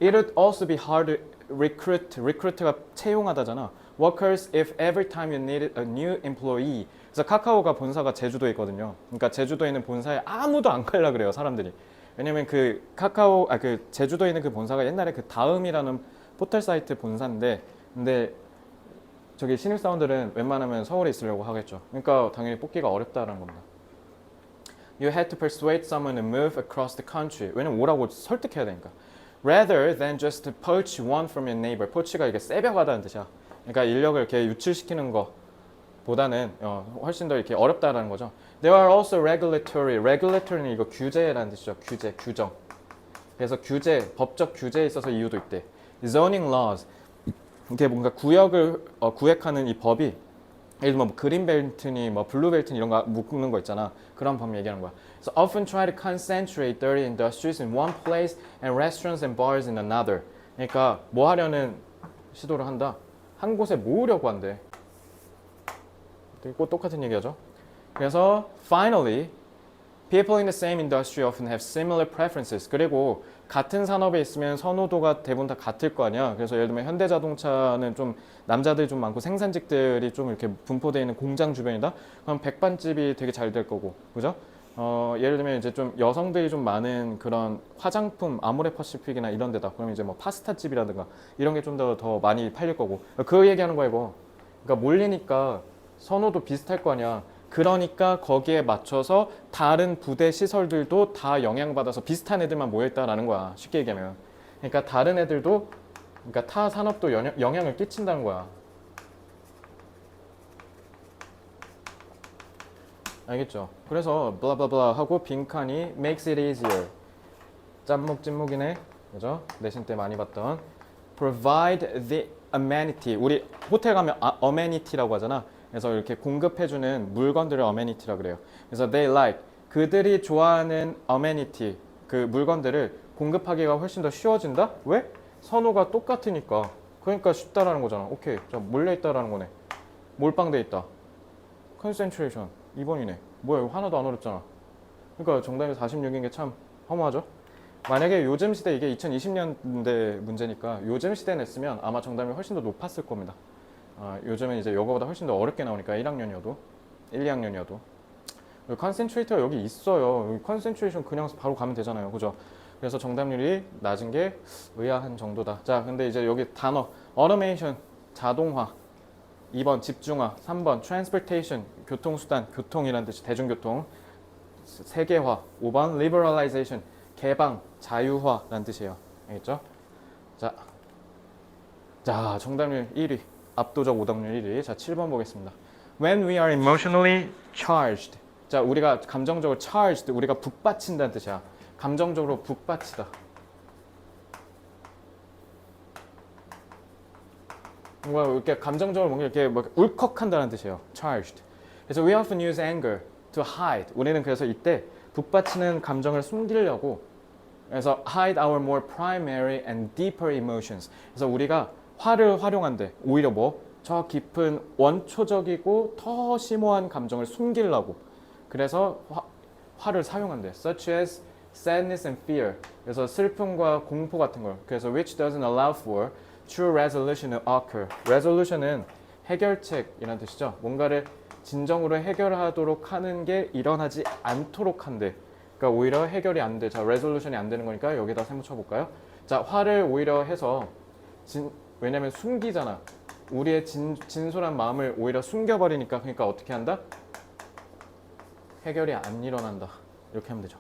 It would also be hard to recruit. recruit가 채용하다잖아. Workers if every time you needed a new employee. 그래서 카카오가 본사가 제주도에 있거든요. 그러니까 제주도에 있는 본사에 아무도 안 갈라 그래요, 사람들이. 왜냐면 그 카카오 그 제주도에 있는 그 본사가 옛날에 그 다음이라는 포털 사이트 본사인데 근데 저기 신입사원들은 웬만하면 서울에 있으려고 하겠죠. 그러니까 당연히 뽑기가 어렵다라는 겁니다. You had to persuade someone to move across the country. 왜냐면 오라고 설득해야 되니까. Rather than just to poach one from your neighbor. poach가 이게 세벼가다는 뜻이야. 그러니까 인력을 이렇게 유출시키는 거보다는 훨씬 더 이렇게 어렵다라는 거죠. There are also regulatory. regulatory는 이거 규제라는 뜻이죠. 규제, 규정. 그래서 규제, 법적 규제에 있어서 이유도 있대. zoning laws. 이게 뭔가 구역을 구획하는 이 법이 예를 들면 뭐 그린벨트니 뭐 블루벨트니 이런 거 묶는 거 있잖아. 그런 법 얘기하는 거야. So often try to concentrate dirty industries in one place and restaurants and bars in another. 그러니까 뭐 하려는 시도를 한다. 한 곳에 모으려고 한대. 꼭 똑같은 얘기하죠. 그래서 finally people in the same industry often have similar preferences. 그리고 같은 산업에 있으면 선호도가 대부분 다 같을 거 아니야. 그래서 예를 들면 현대자동차는 좀 남자들이 좀 많고 생산직들이 좀 이렇게 분포되어 있는 공장 주변이다. 그럼 백반집이 되게 잘 될 거고, 그죠? 예를 들면 이제 좀 여성들이 좀 많은 그런 화장품 아모레퍼시픽이나 이런 데다. 그러면 이제 뭐 파스타집이라든가 이런 게 좀 더 많이 팔릴 거고. 그 얘기하는 거야 이거. 그러니까 몰리니까 선호도 비슷할 거 아니야. 그러니까 거기에 맞춰서 다른 부대 시설들도 다 영향받아서 비슷한 애들만 모여있다라는 거야. 쉽게 얘기하면. 그러니까 다른 애들도 그러니까 타 산업도 영향을 끼친다는 거야. 알겠죠? 그래서 블라블라 하고 빈칸이 makes it easier. 짬목 찐목이네. 그죠? 내신 때 많이 봤던 provide the amenity. 우리 호텔 가면 amenity라고 하잖아. 그래서 이렇게 공급해주는 물건들을 amenity라 그래요. 그래서 they like 그들이 좋아하는 amenity 그 물건들을 공급하기가 훨씬 더 쉬워진다. 왜? 선호가 똑같으니까. 그러니까 쉽다라는 거잖아. 오케이, 자 몰려 있다라는 거네. 몰빵돼 있다. concentration 2번이네. 뭐야 이거 하나도 안 어렵잖아. 그러니까 정답이 46인 게 참 허무하죠. 만약에 요즘 시대 이게 2020년대 문제니까 요즘 시대에 냈으면 아마 정답이 훨씬 더 높았을 겁니다. 요즘은 이제 이거보다 훨씬 더 어렵게 나오니까 1학년이어도 1, 2학년이어도 컨센트레이터가 여기 있어요. 여기 컨센트레이션 그냥 바로 가면 되잖아요. 그죠? 그래서 정답률이 낮은 게 의아한 정도다. 자, 근데 이제 여기 단어 automation 자동화 2번 집중화 3번 transportation 교통수단 교통이란 뜻이 대중교통 세계화 5번 liberalization 개방 자유화라는 뜻이에요. 알겠죠? 자 정답률 1위 압도적 오답률 1위. 자 7번 보겠습니다. When we are emotionally charged. 자 우리가 감정적으로 charged 우리가 북받친다는 뜻이야. 감정적으로 북받치다. 뭔가 이렇게 감정적으로 뭔가 이렇게 막 울컥한다는 뜻이에요. charged. 그래서 we often use anger to hide. 우리는 그래서 이때 북받치는 감정을 숨기려고 그래서 hide our more primary and deeper emotions. 그래서 우리가 화를 활용한대. 오히려 저 깊은 원초적이고 더 심오한 감정을 숨기려고. 그래서 화를 사용한대. such as sadness and fear. 그래서 슬픔과 공포 같은 걸. 그래서 which doesn't allow for true resolution to occur. resolution은 해결책이라는 뜻이죠. 뭔가를 진정으로 해결하도록 하는 게 일어나지 않도록 한대. 그러니까 오히려 해결이 안 돼. 자, resolution이 안 되는 거니까 여기다 세모 쳐볼까요? 자, 화를 오히려 해서 왜냐면 숨기잖아. 우리의 진솔한 마음을 오히려 숨겨버리니까 그러니까 어떻게 한다? 해결이 안 일어난다. 이렇게 하면 되죠.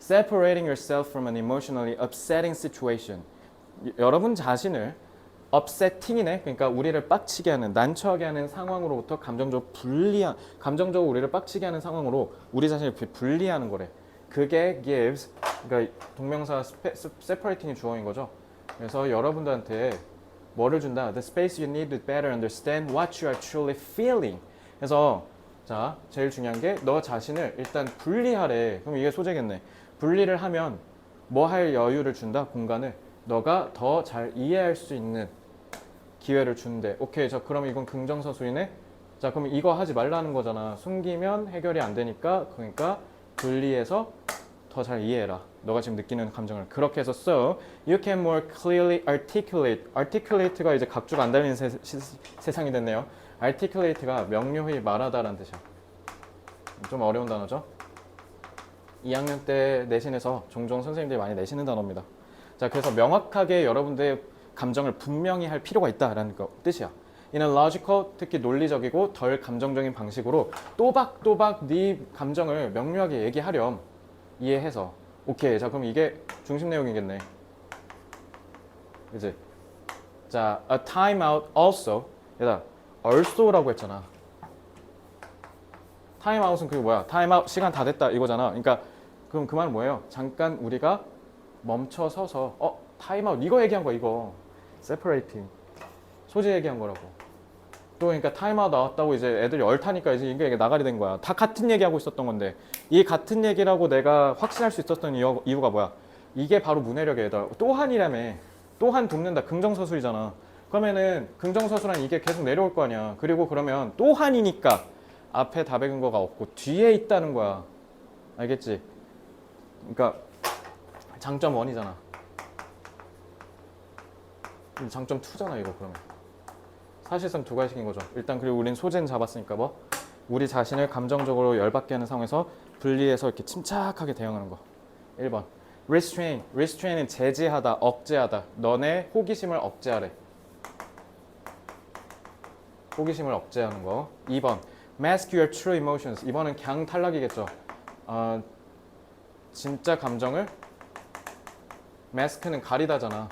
Separating yourself from an emotionally upsetting situation. 여러분 자신을 upsetting이네. 그러니까 우리를 빡치게 하는, 난처하게 하는 상황으로부터 감정적으로 우리를 빡치게 하는 상황으로 우리 자신을 분리하는 거래. 그게 gives, 그러니까 동명사 separating이 주어인 거죠. 그래서 여러분들한테 뭐를 준다? The space you need to better understand what you are truly feeling. 그래서 자, 제일 중요한 게 너 자신을 일단 분리하래. 그럼 이게 소재겠네. 분리를 하면 뭐 할 여유를 준다? 공간을. 너가 더 잘 이해할 수 있는 기회를 준대. 오케이, 자 그럼 이건 긍정서술이네. 자 그럼 이거 하지 말라는 거잖아. 숨기면 해결이 안 되니까. 그러니까 분리해서 더 잘 이해해라. 너가 지금 느끼는 감정을. 그렇게 해서 so you can more clearly articulate. articulate가 이제 각주가 안 달리는 세상이 됐네요. articulate가 명료히 말하다라는 뜻이야. 좀 어려운 단어죠. 2학년 때 내신에서 종종 선생님들이 많이 내시는 단어입니다. 자, 그래서 명확하게 여러분들의 감정을 분명히 할 필요가 있다라는 거 뜻이야. In a logical, 특히 논리적이고 덜 감정적인 방식으로 또박또박 네 감정을 명료하게 얘기하렴. 이해해서. 오케이. 자, 그럼 이게 중심 내용이겠네. 그지? 자, a time out also. 얘들아, also라고 했잖아. time out은 그게 뭐야? time out 시간 다 됐다 이거잖아. 그러니까 그럼 그 말은 뭐예요? 잠깐 우리가 멈춰 서서 time out 이거 얘기한 거야, 이거. separating. 소재 얘기한 거라고. 또 그러니까 time out 나왔다고 이제 애들이 얼타니까 이제 이게 나가리 된 거야. 다 같은 얘기하고 있었던 건데 이 같은 얘기라고 내가 확신할 수 있었던 이유가 뭐야? 이게 바로 문해력이야, 얘들아. 또한이라며. 또한 돕는다. 긍정서술이잖아. 그러면은 긍정서술한 이게 계속 내려올 거 아니야. 그리고 그러면 또한이니까 앞에 답의 근거가 없고 뒤에 있다는 거야. 알겠지? 그러니까 장점 1이잖아. 장점 2잖아 이거. 그러면 사실상 두 가지인 거죠. 일단 그리고 우린 소재는 잡았으니까 뭐 우리 자신을 감정적으로 열받게 하는 상황에서 분리해서 이렇게 침착하게 대응하는 거. 1번 restrain. restrain은 제지하다, 억제하다. 너네 호기심을 억제하래. 호기심을 억제하는 거. 2번 mask your true emotions. 이번은 그냥 탈락이겠죠. 진짜 감정을 mask는 가리다잖아.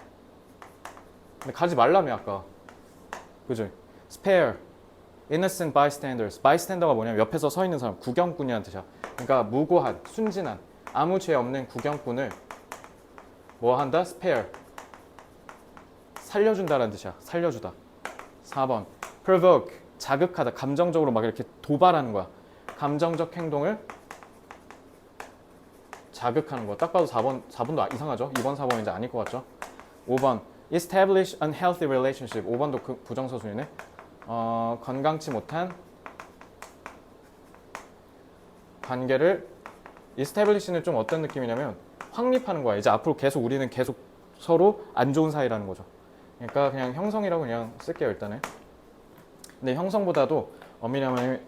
근데 가지 말라며 아까. 그죠? spare. innocent bystanders. bystander가 뭐냐면 옆에서 서 있는 사람, 구경꾼이라는 뜻이야. 그러니까 무고한, 순진한, 아무 죄 없는 구경꾼을 뭐 한다? spare. 살려준다라는 뜻이야. 살려주다. 4번 provoke. 자극하다. 감정적으로 막 이렇게 도발하는 거야. 감정적 행동을 자극하는 거. 딱 봐도 4번도 이상하죠? 2번, 4번 이제 아닐 것 같죠? 5번 establish unhealthy relationship. 5번도 그 부정서술이네. 건강치 못한 관계를. establish는 좀 어떤 느낌이냐면 확립하는 거야. 이제 앞으로 계속 우리는 계속 서로 안 좋은 사이라는 거죠. 그러니까 그냥 형성이라고 그냥 쓸게요 일단은. 근데 형성보다도 엄밀하면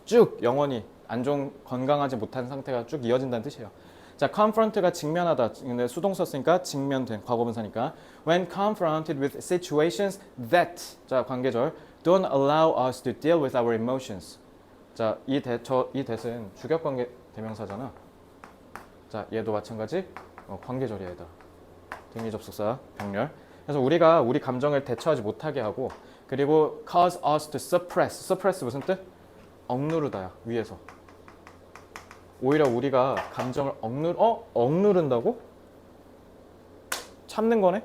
쭉 영원히 안 좋은 건강하지 못한 상태가 쭉 이어진다는 뜻이에요. 자, confront가 직면하다. 근데 수동 썼으니까 직면된 과거분사니까. When confronted with situations that. 자, 관계절. Don't allow us to deal with our emotions. 자, 이 that은 주격관계 대명사잖아. 자, 얘도 마찬가지. 관계절이야, 얘들아. 등기접속사 병렬. 그래서 우리가 우리 감정을 대처하지 못하게 하고, 그리고 cause us to suppress. suppress 무슨 뜻? 억누르다야, 위에서. 오히려 우리가 감정을 억누른다고? 참는 거네?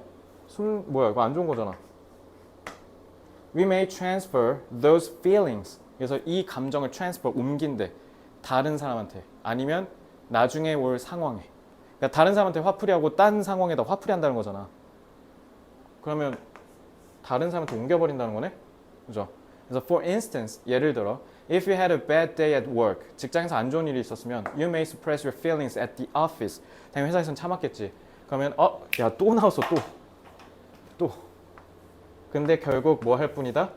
뭐야, 이거 안 좋은 거잖아. We may transfer those feelings. 그래서 이 감정을 transfer, 옮긴대. 다른 사람한테. 아니면 나중에 올 상황에. 그러니까 다른 사람한테 화풀이하고 딴 상황에다 화풀이한다는 거잖아. 그러면 다른 사람한테 옮겨버린다는 거네? 그죠? 그래서 for instance, 예를 들어 If you had a bad day at work, 직장에서 안 좋은 일이 있었으면 You may suppress your feelings at the office. 당연히 회사에서는 참았겠지. 그러면 야, 또 나왔어, 또. 근데 결국 뭐 할 뿐이다?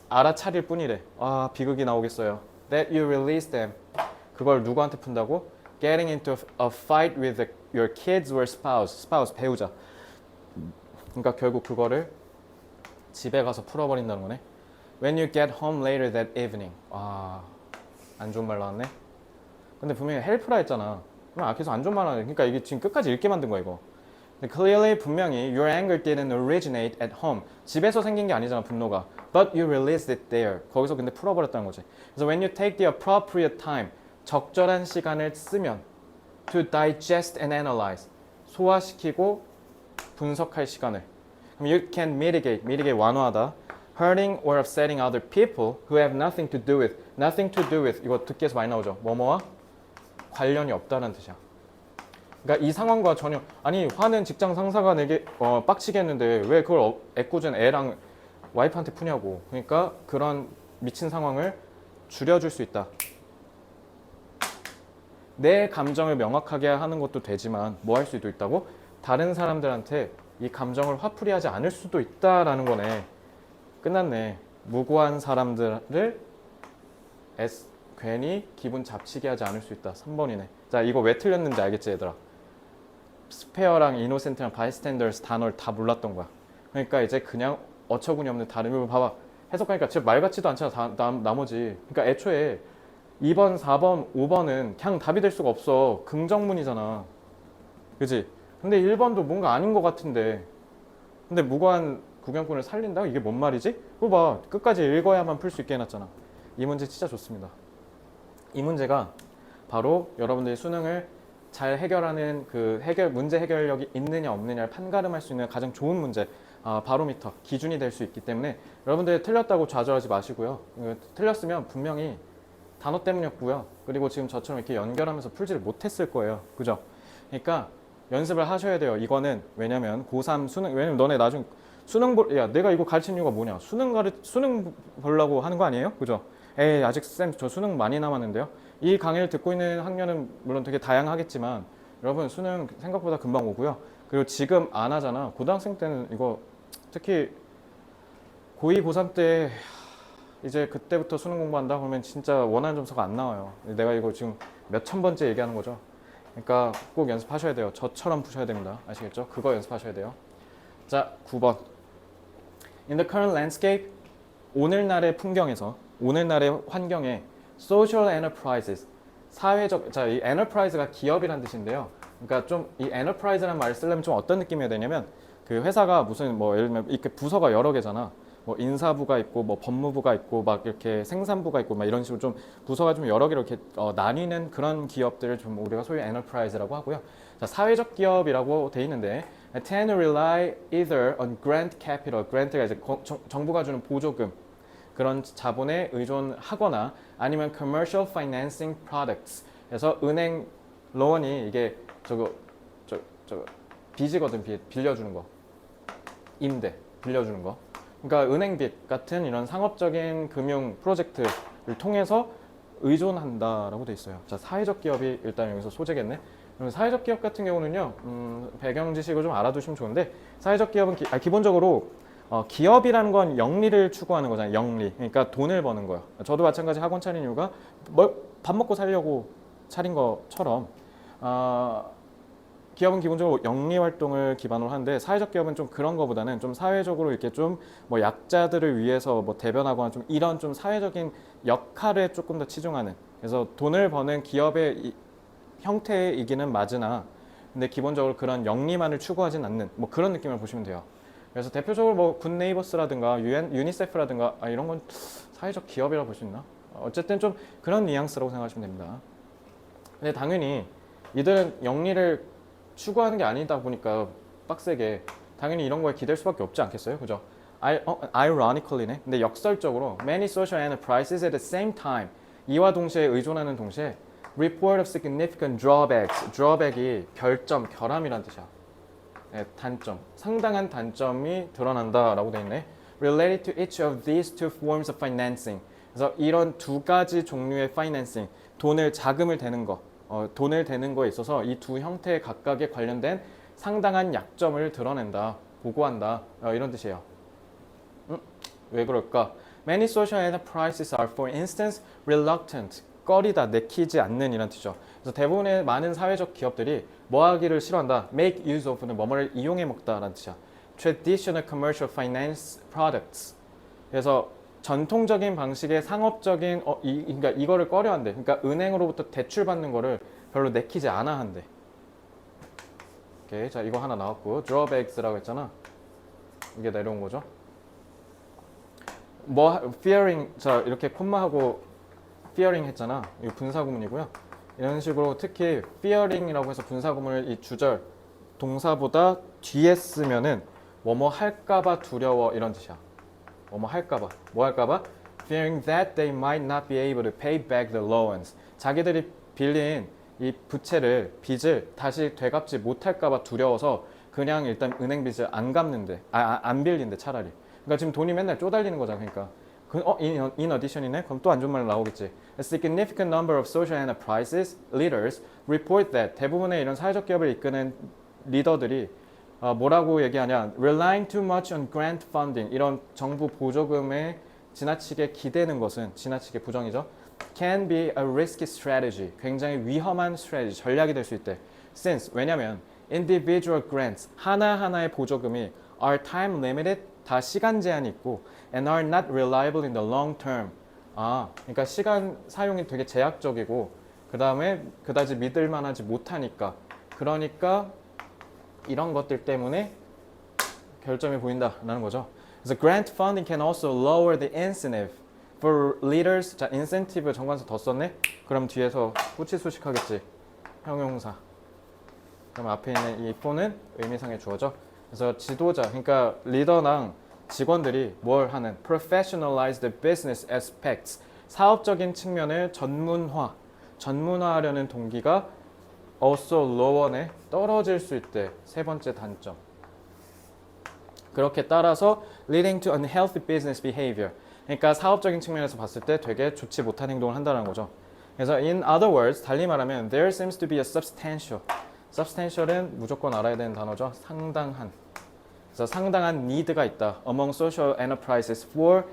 알아차릴 뿐이래. 비극이 나오겠어요. That you release them. 그걸 누구한테 푼다고? Getting into a fight with your kids or spouse. spouse, 배우자. 그러니까 결국 그거를 집에 가서 풀어버린다는 거네. When you get home later that evening. 안 좋은 말 나왔네. 근데 분명히 help라 했잖아. 그럼 계속 안 좋은 말 하네. 그러니까 이게 지금 끝까지 읽게 만든 거야, 이거. 근데 clearly 분명히 your anger didn't originate at home. 집에서 생긴 게 아니잖아, 분노가. But you released it there. 거기서 근데 풀어버렸다는 거지. 그래서 when you take the appropriate time, 적절한 시간을 쓰면 to digest and analyze. 소화시키고 분석할 시간을. 그럼 you can mitigate 완화하다. hurting or upsetting other people who have nothing to do with. nothing to do with 이거 듣기에서 많이 나오죠. 뭐뭐와 관련이 없다는 뜻이야. 그러니까 이 상황과 전혀 아니 화는 직장 상사가 내게 빡치게 했는데 왜 그걸 애꿎은 애랑 와이프한테 푸냐고. 그러니까 그런 미친 상황을 줄여줄 수 있다. 내 감정을 명확하게 하는 것도 되지만 뭐 할 수도 있다고? 다른 사람들한테 이 감정을 화풀이하지 않을 수도 있다라는 거네. 끝났네. 무고한 사람들을 괜히 기분 잡치게 하지 않을 수 있다. 3번이네. 자, 이거 왜 틀렸는지 알겠지 얘들아? 스페어랑 이노센트랑 바이스탠더스 단어를 다 몰랐던 거야. 그러니까 이제 그냥 어처구니 없는 다른 거 봐봐. 해석하니까 진짜 말 같지도 않잖아. 나머지. 그러니까 애초에 2번, 4번, 5번은 그냥 답이 될 수가 없어. 긍정문이잖아. 그지? 근데 1번도 뭔가 아닌 것 같은데. 근데 무고한 구경꾼을 살린다? 이게 뭔 말이지? 그거 봐. 끝까지 읽어야만 풀 수 있게 해놨잖아. 이 문제 진짜 좋습니다. 이 문제가 바로 여러분들이 수능을 잘 해결하는 그 문제 해결력이 있느냐 없느냐를 판가름할 수 있는 가장 좋은 문제, 바로미터, 기준이 될 수 있기 때문에 여러분들 틀렸다고 좌절하지 마시고요. 틀렸으면 분명히 단어 때문이었고요. 그리고 지금 저처럼 이렇게 연결하면서 풀지를 못했을 거예요. 그죠? 그러니까 연습을 하셔야 돼요. 이거는 왜냐면 고3 수능, 왜냐면 너네 나중 야, 내가 이거 가르친 이유가 뭐냐? 수능 보려고 하는 거 아니에요? 그죠? 에이, 아직 쌤, 저 수능 많이 남았는데요. 이 강의를 듣고 있는 학년은 물론 되게 다양하겠지만 여러분 수능 생각보다 금방 오고요. 그리고 지금 안 하잖아. 고등학생 때는 이거 특히 고2, 고3 때 이제 그때부터 수능 공부한다 그러면 진짜 원하는 점수가 안 나와요. 내가 이거 지금 몇 천 번째 얘기하는 거죠. 그러니까 꼭 연습하셔야 돼요. 저처럼 푸셔야 됩니다. 아시겠죠? 그거 연습하셔야 돼요. 자, 9번. In the current landscape, 오늘날의 풍경에서, 오늘날의 환경에 social enterprises, 사회적, 자, 이 enterprise가 기업이란 뜻인데요. 그러니까 좀 이 enterprise라는 말을 쓰려면 좀 어떤 느낌이 되냐면 그 회사가 무슨 뭐 예를 들면 이렇게 부서가 여러 개잖아. 뭐 인사부가 있고 뭐 법무부가 있고 막 이렇게 생산부가 있고 막 이런 식으로 좀 부서가 좀 여러 개로 이렇게 나뉘는 그런 기업들을 좀 우리가 소위 enterprise라고 하고요. 자, 사회적 기업이라고 돼 있는데 tend to rely either on grant capital, grant가 이제 정부가 주는 보조금 그런 자본에 의존하거나 아니면 commercial financing products. 그래서 은행 로언이 이게 저거 빚이거든. 빌려주는 거. 임대 빌려주는 거. 그러니까 은행빚 같은 이런 상업적인 금융 프로젝트를 통해서 의존한다라고 돼 있어요. 자, 사회적 기업이 일단 여기서 소재겠네. 그럼 사회적 기업 같은 경우는요, 배경 지식을 좀 알아두시면 좋은데 사회적 기업은 기본적으로 기업이라는 건 영리를 추구하는 거잖아요. 영리. 그러니까 돈을 버는 거예요. 저도 마찬가지 학원 차린 이유가 밥 먹고 살려고 차린 것처럼 기업은 기본적으로 영리 활동을 기반으로 하는데 사회적 기업은 좀 그런 거보다는 좀 사회적으로 이렇게 좀 뭐 약자들을 위해서 뭐 대변하거나 좀 이런 좀 사회적인 역할에 조금 더 치중하는 그래서 돈을 버는 기업의 형태이기는 맞으나 근데 기본적으로 그런 영리만을 추구하진 않는 뭐 그런 느낌을 보시면 돼요. 그래서 대표적으로 뭐 굿네이버스라든가 유니세프라든가 이런 건 사회적 기업이라고 볼 수 있나? 어쨌든 좀 그런 뉘앙스라고 생각하시면 됩니다. 근데 당연히 이들은 영리를 추구하는 게 아니다 보니까 빡세게 당연히 이런 거에 기댈 수밖에 없지 않겠어요? 그죠? Ironically네. 근데 역설적으로 many social enterprises at the same time 이와 동시에 의존하는 동시에 report of significant drawbacks. drawback이 결점, 결함이란 뜻이야. 네, 단점, 상당한 단점이 드러난다라고 돼 있네. Related to each of these two forms of financing. 그래서 이런 두 가지 종류의 financing, 자금을 대는 거, 돈을 대는 거에 있어서 이 두 형태 각각에 관련된 상당한 약점을 드러낸다, 보고한다 이런 뜻이에요. 왜 그럴까? Many social enterprises are, for instance, reluctant. 꺼리다, 내키지 않는 이란 뜻이죠. 그래서 대부분의 많은 사회적 기업들이 뭐 하기를 싫어한다. make use of는 뭐뭐를 이용해 먹다라는 뜻이야. traditional commercial finance products. 그래서 전통적인 방식의 상업적인 그러니까 이거를 꺼려한대. 그러니까 은행으로부터 대출 받는 거를 별로 내키지 않아 한대. 오케이, 자 이거 하나 나왔고 drawbacks라고 했잖아. 이게 내려온 거죠. fearing 자 이렇게 콤마하고 fearing 했잖아. 이거 분사구문이고요. 이런 식으로 특히 fearing이라고 해서 분사구문을 이 주절 동사보다 뒤에 쓰면은 뭐뭐 할까봐 두려워 이런 뜻이야. 뭐 할까봐. 뭐 할까봐? Fearing that they might not be able to pay back the loans. 자기들이 빌린 이 부채를 빚을 다시 되갚지 못할까봐 두려워서 그냥 일단 은행 빚을 안 갚는데, 안 빌린데 차라리. 그러니까 지금 돈이 맨날 쪼달리는 거잖아. 그러니까 in addition이네? 그럼 또 안 좋은 말 나오겠지. A significant number of social enterprises leaders report that 대부분의 이런 사회적 기업을 이끄는 리더들이 뭐라고 얘기하냐? Relying too much on grant funding 이런 정부 보조금에 지나치게 기대는 것은 지나치게 부정이죠. Can be a risky strategy. 굉장히 위험한 strategy, 전략이 될 수 있대. Since 왜냐면 individual grants 하나하나의 보조금이 are time limited 다 시간 제한이 있고 and are not reliable in the long term. 그러니까 시간 사용이 되게 제약적이고 그 다음에 그다지 믿을만하지 못하니까 그러니까 이런 것들 때문에 결점이 보인다라는 거죠. 그래서 grant funding can also lower the incentive for leaders. 자, incentive 정관사 더 썼네? 그럼 뒤에서 꾸치수식하겠지. 형용사. 그럼 앞에 있는 이 for는 의미상의 주어죠. 그래서 지도자, 그러니까 리더랑 직원들이 뭘 하는? professionalize the business aspects. 사업적인 측면을 전문화하려는 동기가 also lower네. 떨어질 수 있대. 세 번째 단점. 그렇게 따라서 leading to unhealthy business behavior. 그러니까 사업적인 측면에서 봤을 때 되게 좋지 못한 행동을 한다는 거죠. 그래서 in other words, 달리 말하면 there seems to be a substantial. substantial은 무조건 알아야 되는 단어죠. 상당한. 그래서 상당한 need가 있다. among social enterprises for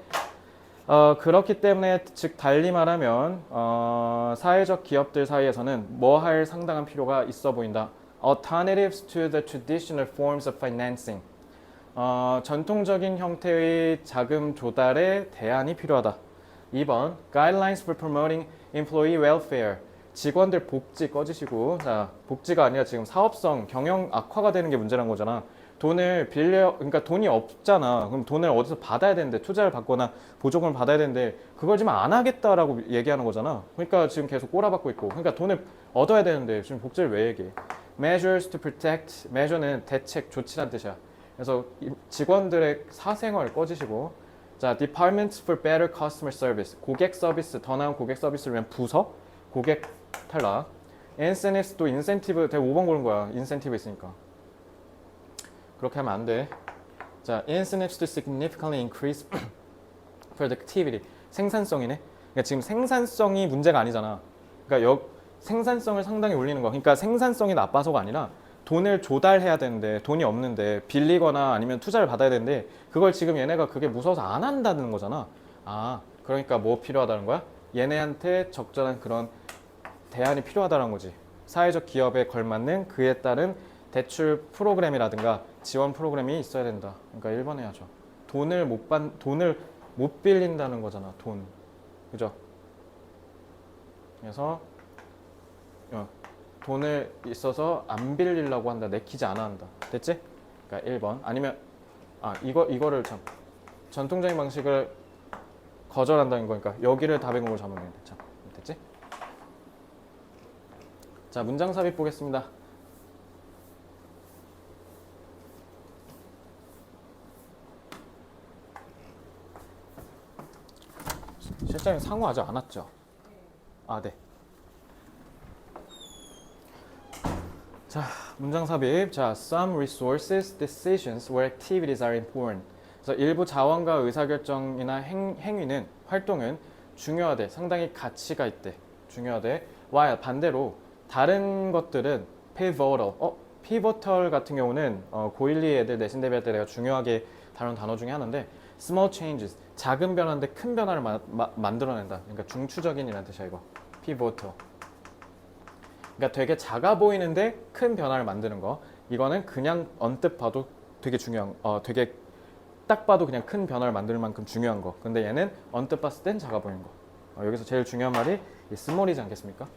그렇기 때문에 즉 달리 말하면 사회적 기업들 사이에서는 뭐 할 상당한 필요가 있어 보인다. alternatives to the traditional forms of financing. 전통적인 형태의 자금 조달에 대안이 필요하다. 2번 guidelines for promoting employee welfare. 직원들 복지 꺼지시고, 자, 복지가 아니라 지금 사업성, 경영 악화가 되는 게 문제란 거잖아. 돈을 빌려, 그러니까 돈이 없잖아. 그럼 돈을 어디서 받아야 되는데, 투자를 받거나 보조금을 받아야 되는데 그걸 지금 안 하겠다라고 얘기하는 거잖아. 그러니까 지금 계속 꼬라박고 있고, 그러니까 돈을 얻어야 되는데 지금 복지를 왜 얘기해? Measures to protect. measure는 대책, 조치란 뜻이야. 그래서 직원들의 사생활 꺼지시고, 자, Departments for Better Customer Service. 고객 서비스, 더 나은 고객 서비스를 위한 부서, 고객 탈락. Incentives 또 인센티브, 되게 5번 고른 거야. 인센티브 있으니까. 그렇게 하면 안 돼. 자, incentives to significantly increase productivity. 생산성이네. 그러니까 지금 생산성이 문제가 아니잖아. 그러니까 생산성을 상당히 올리는 거. 그러니까 생산성이 나빠서가 아니라 돈을 조달해야 되는데 돈이 없는데 빌리거나 아니면 투자를 받아야 되는데 그걸 지금 얘네가 그게 무서워서 안 한다는 거잖아. 그러니까 뭐 필요하다는 거야? 얘네한테 적절한 그런 대안이 필요하다는 거지. 사회적 기업에 걸맞는 그에 따른 대출 프로그램이라든가 지원 프로그램이 있어야 된다. 그러니까 1번 해야죠. 돈을 못 빌린다는 거잖아. 돈. 그죠? 그래서 돈을 있어서 안 빌리려고 한다. 내키지 않아 한다. 됐지? 그러니까 1번. 아니면 이거를 참 전통적인 방식을 거절한다는 거니까 여기를 답의 공을 잡으면 돼. 참. 됐지? 자, 문장 삽입 보겠습니다. 실장님 상호 아직 안 왔죠? 네. 자, 문장 삽입. 자, some resources, decisions, or activities are important. 그래서 일부 자원과 의사결정이나 행위는, 활동은 중요하대. 상당히 가치가 있대. 중요하대. while 반대로 다른 것들은 pivotal. pivotal 같은 경우는 고1, 2 애들 내신 대비할 때 내가 중요하게 다룬 단어 중에 하나인데 small changes. 작은 변화인데 큰 변화를 만들어낸다. 그러니까 중추적인이라는 뜻이야 이거. pivotal. 그러니까 되게 작아 보이는데 큰 변화를 만드는 거. 이거는 그냥 언뜻 봐도 되게 중요한, 되게 딱 봐도 그냥 큰 변화를 만들 만큼 중요한 거. 근데 얘는 언뜻 봤을 땐 작아 보이는 거. 여기서 제일 중요한 말이 이 small이지 않겠습니까?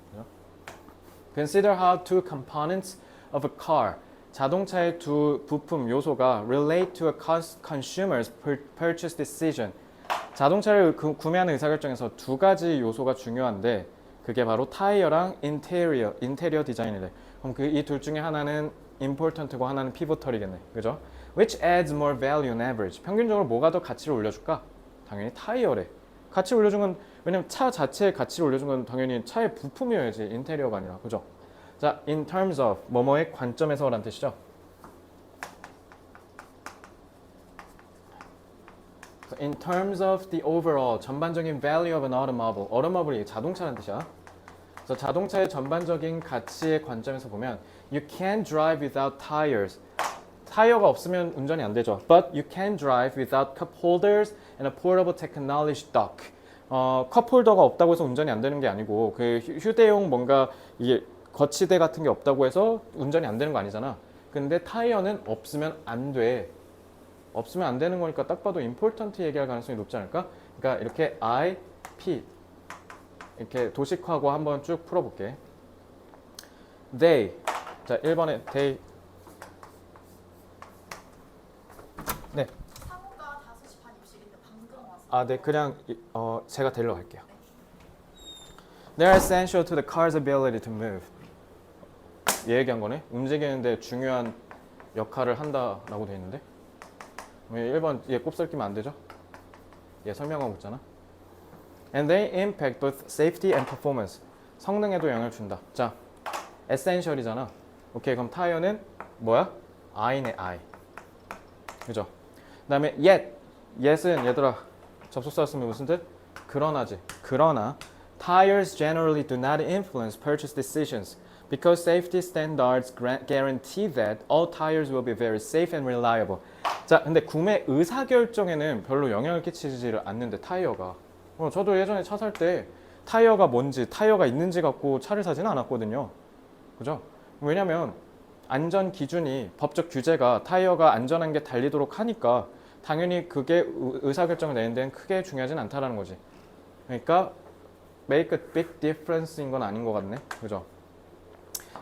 그죠? Consider how two components of a car. 자동차의 두 부품 요소가 relate to a consumer's purchase decision. 자동차를 구매하는 의사결정에서 두 가지 요소가 중요한데 그게 바로 타이어랑 인테리어 디자인이래. 그럼 이 둘 중에 하나는 important고 하나는 pivotal이겠네. 그죠? Which adds more value on average? 평균적으로 뭐가 더 가치를 올려줄까? 당연히 타이어래. 가치 올려준 건 왜냐면 차 자체에 가치를 올려준 건 당연히 차의 부품이어야지 인테리어가 아니라 그죠? 자, in terms of 뭐뭐의 관점에서라는 뜻이죠. In terms of the overall 전반적인 value of an automobile. automobile이 자동차라는 뜻이야. 그래서 자동차의 전반적인 가치의 관점에서 보면 you can drive without tires. 타이어가 없으면 운전이 안 되죠. But you can drive without cup holders and a portable technology dock. 컵홀더가 없다고 해서 운전이 안 되는 게 아니고 그 휴대용 뭔가 이게 거치대 같은 게 없다고 해서 운전이 안 되는 거 아니잖아. 근데 타이어는 없으면 안 돼. 없으면 안 되는 거니까 딱 봐도 important 얘기할 가능성이 높지 않을까? 그러니까 이렇게 I, P 이렇게 도식화하고 한번 쭉 풀어볼게. They. 자, 1번에 they. 네. 상호가 5시 반 입실인데 방금 와서. 아, 네. 그냥 제가 데리러 갈게요. They are essential to the car's ability to move. 얘 얘기한 거네. 움직이는데 중요한 역할을 한다라고 돼 있는데. 1번 얘 곱슬 끼면 안 되죠? 얘 설명하고 있잖아. And they impact both safety and performance. 성능에도 영향을 준다. 자, essential이잖아. 오케이, 그럼 타이어는 뭐야? I네, I. 그죠? 그 다음에 yet은 얘들아 접속사 쓰면 무슨 뜻? 그러나지. 그러나 tires generally do not influence purchase decisions because safety standards guarantee that all tires will be very safe and reliable. 자, 근데 구매 의사결정에는 별로 영향을 끼치지를 않는데 타이어가. 저도 예전에 차 살 때 타이어가 뭔지, 타이어가 있는지 갖고 차를 사지는 않았거든요. 그죠? 왜냐면 안전 기준이 법적 규제가 타이어가 안전한 게 달리도록 하니까 당연히 그게 의사결정을 내는 데는 크게 중요하진 않다라는 거지. 그러니까 make a big difference인 건 아닌 것 같네. 그죠?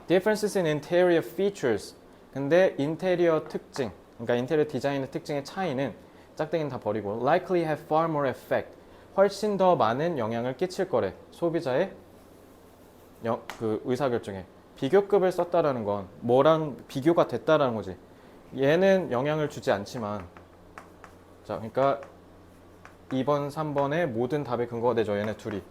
Differences in interior features. 근데 인테리어 특징, 그러니까 인테리어 디자인의 특징의 차이는 짝대기는 다 버리고 likely have far more effect. 훨씬 더 많은 영향을 끼칠 거래. 소비자의 그 의사결정에. 비교급을 썼다라는 건 뭐랑 비교가 됐다라는 거지. 얘는 영향을 주지 않지만 자, 그러니까 2번, 3번의 모든 답의 근거가 되죠. 얘네 둘이.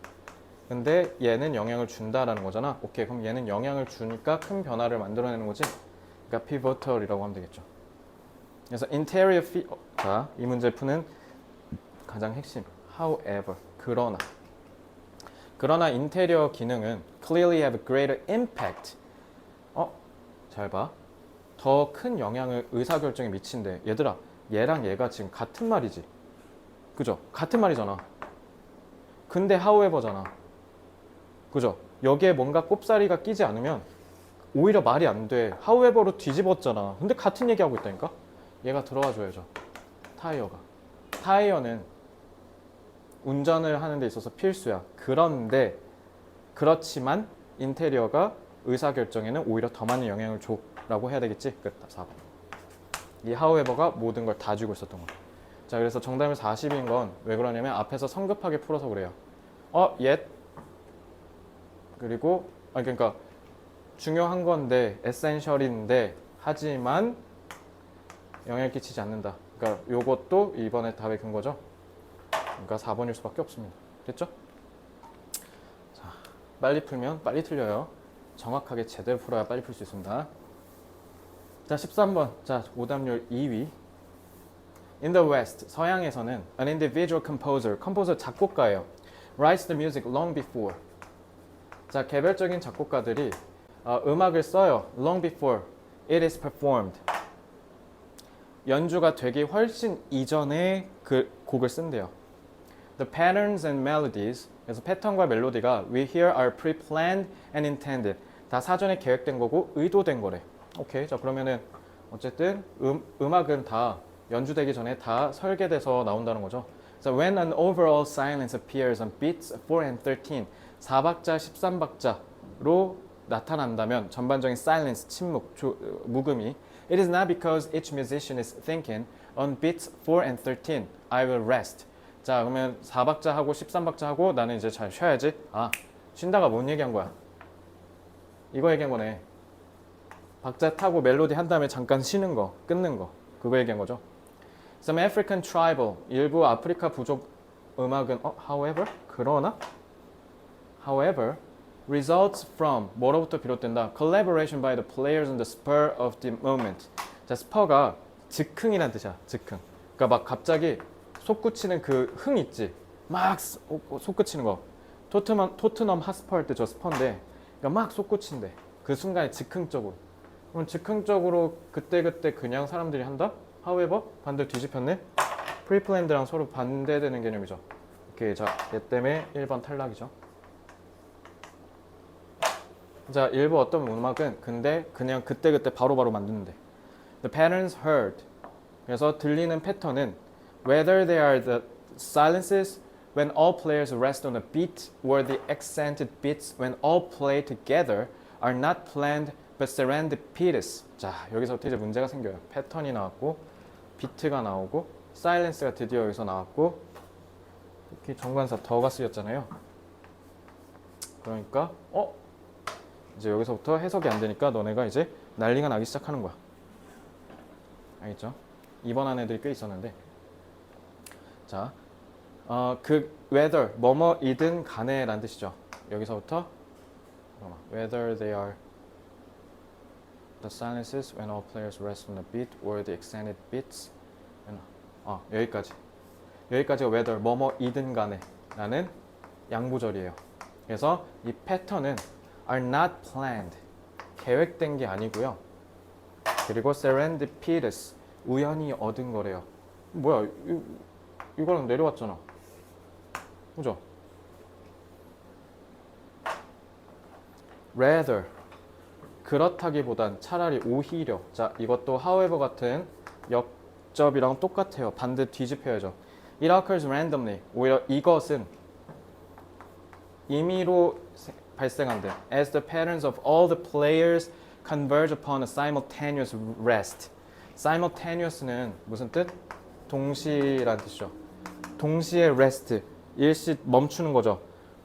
근데 얘는 영향을 준다라는 거잖아. 오케이, 그럼 얘는 영향을 주니까 큰 변화를 만들어내는 거지. 그러니까 pivotal이라고 하면 되겠죠. 그래서 interior 자, 이 문제 푸는 가장 핵심. However, 그러나 인테리어 기능은 clearly have a greater impact. 잘 봐. 더 큰 영향을 의사결정에 미친대. 얘들아, 얘랑 얘가 지금 같은 말이지. 그죠? 같은 말이잖아. 근데 however잖아. 그죠? 여기에 뭔가 꼽사리가 끼지 않으면 오히려 말이 안 돼. however로 뒤집었잖아. 근데 같은 얘기하고 있다니까? 얘가 들어와 줘야죠. 타이어가. 타이어는 운전을 하는 데 있어서 필수야. 그렇지만 인테리어가 의사결정에는 오히려 더 많은 영향을 줘 라고 해야 되겠지? 끝. 4번. 이 however가 모든 걸 다 쥐고 있었던 거야. 자, 그래서 정답이 40인 건 왜 그러냐면 앞에서 성급하게 풀어서 그래요. yet 그리고 그러니까 중요한 건데 essential인데 하지만 영향을 끼치지 않는다. 그러니까 요것도 이번에 답의 근거죠. 그러니까 4번일 수밖에 없습니다. 됐죠? 자, 빨리 풀면 빨리 틀려요. 정확하게 제대로 풀어야 빨리 풀 수 있습니다. 자, 13번. 자, 오답률 2위. In the West, 서양에서는 an individual composer, 컴포저 작곡가예요. writes the music long before. 자, 개별적인 작곡가들이 음악을 써요. long before it is performed. 연주가 되기 훨씬 이전에 그 곡을 쓴대요. The patterns and melodies, 그래서 패턴과 멜로디가 we hear are pre-planned and intended. 다 사전에 계획된 거고 의도된 거래. 오케이, 자 그러면은 어쨌든 음악은 다 연주되기 전에 다 설계돼서 나온다는 거죠. So when an overall silence appears on beats 4 and 13, 4박자, 13박자로 나타난다면 전반적인 silence, 침묵, 묵음이 it is not because each musician is thinking on beats 4 and 13, I will rest. 자, 그러면 4박자 하고 13박자 하고 나는 이제 잘 쉬어야지. 아, 쉰다가 뭔 얘기한 거야? 이거 얘기한 거네. 박자 타고 멜로디 한 다음에 잠깐 쉬는 거, 끊는 거. 그거 얘기한 거죠. Some African tribal, 일부 아프리카 부족 음악은 however, 그러나 however results from 뭐로부터 비롯된다. Collaboration by the players on the spur of the moment. 자, spur가 즉흥이란 뜻이야. 즉흥. 그러니까 막 갑자기 솟구치는 그 흥 있지. 막 솟구치는 거. 토트넘 핫스퍼 할 때 저 스퍼인데, 그러니까 막 솟구친대. 그 순간에 즉흥적으로. 그럼 즉흥적으로 그때그때 그냥 사람들이 한다? However, 반대로 뒤집혔네? 프리플랜드랑 서로 반대되는 개념이죠. 오케이, 자, 얘 때문에 1번 탈락이죠. 자, 일부 어떤 음악은 근데 그냥 그때그때 바로바로 만드는데. The patterns heard. 그래서 들리는 패턴은 whether they are the silences when all players rest on a beat or the accented beats when all play together are not planned but serendipitous. 자, 여기서부터 이제 문제가 생겨요. 패턴이 나왔고 비트가 나오고 사일렌스가 드디어 여기서 나왔고 이렇게 정관사 더가 쓰였잖아요. 그러니까 이제 여기서부터 해석이 안 되니까 너네가 이제 난리가 나기 시작하는 거야. 알겠죠? 2번 한 애들이 꽤 있었는데 자, 그 whether 뭐뭐이든 간에 라는 뜻이죠. 여기서부터 whether they are the silences when all players rest on the beat or the extended beats 여기까지가 whether 뭐뭐이든 간에 라는 양보절이에요. 그래서 이 패턴은 are not planned 계획된 게 아니고요. 그리고 serendipitous 우연히 얻은 거래요. 뭐야 이거랑 내려왔잖아. 그죠? rather 그렇다기보단 차라리 오히려 자 이것도 however 같은 역접이랑 똑같아요. 반대 뒤집혀야죠. It occurs randomly 오히려 이것은 임의로 발생한대. As the patterns of all the players converge upon a simultaneous rest. simultaneous는 무슨 뜻? 동시란 뜻이죠. 동시에 rest, 일시 멈추는 거죠.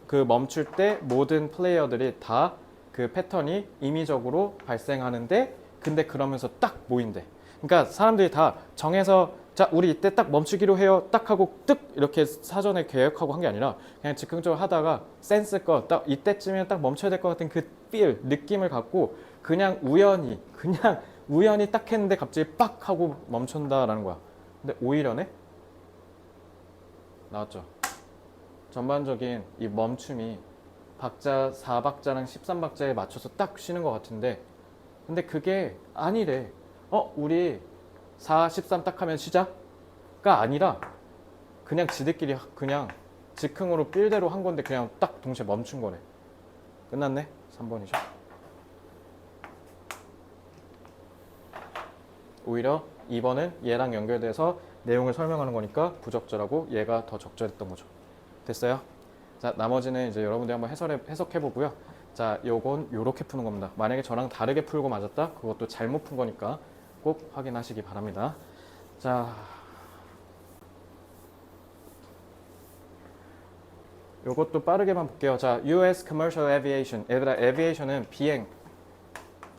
그 멈출 때 모든 플레이어들이 다 그 패턴이 임의적으로 발생하는데 근데 그러면서 딱 모인대. 그러니까 사람들이 다 정해서 자 우리 이때 딱 멈추기로 해요 딱 하고 뜩 이렇게 사전에 계획하고 한 게 아니라 그냥 즉흥적으로 하다가 센스껏 딱 이때쯤이면 딱 멈춰야 될 것 같은 그 feel 느낌을 갖고 그냥 우연히 딱 했는데 갑자기 빡 하고 멈춘다라는 거야. 근데 오히려네 나왔죠. 전반적인 이 멈춤이 박자 4박자랑 13박자에 맞춰서 딱 쉬는 것 같은데 근데 그게 아니래. 우리 4, 13 딱 하면 쉬자가 아니라 그냥 지들끼리 그냥 즉흥으로 필대로 한 건데 그냥 딱 동시에 멈춘 거래. 끝났네? 3번이죠. 오히려 2번은 얘랑 연결돼서 내용을 설명하는 거니까 부적절하고 얘가 더 적절했던 거죠. 됐어요? 자, 나머지는 이제 여러분들이 한번 해석해 보고요. 자, 요건 요렇게 푸는 겁니다. 만약에 저랑 다르게 풀고 맞았다? 그것도 잘못 푼 거니까 꼭 확인하시기 바랍니다. 자, 요것도 빠르게만 볼게요. 자, US Commercial Aviation. 얘들아, aviation은 비행,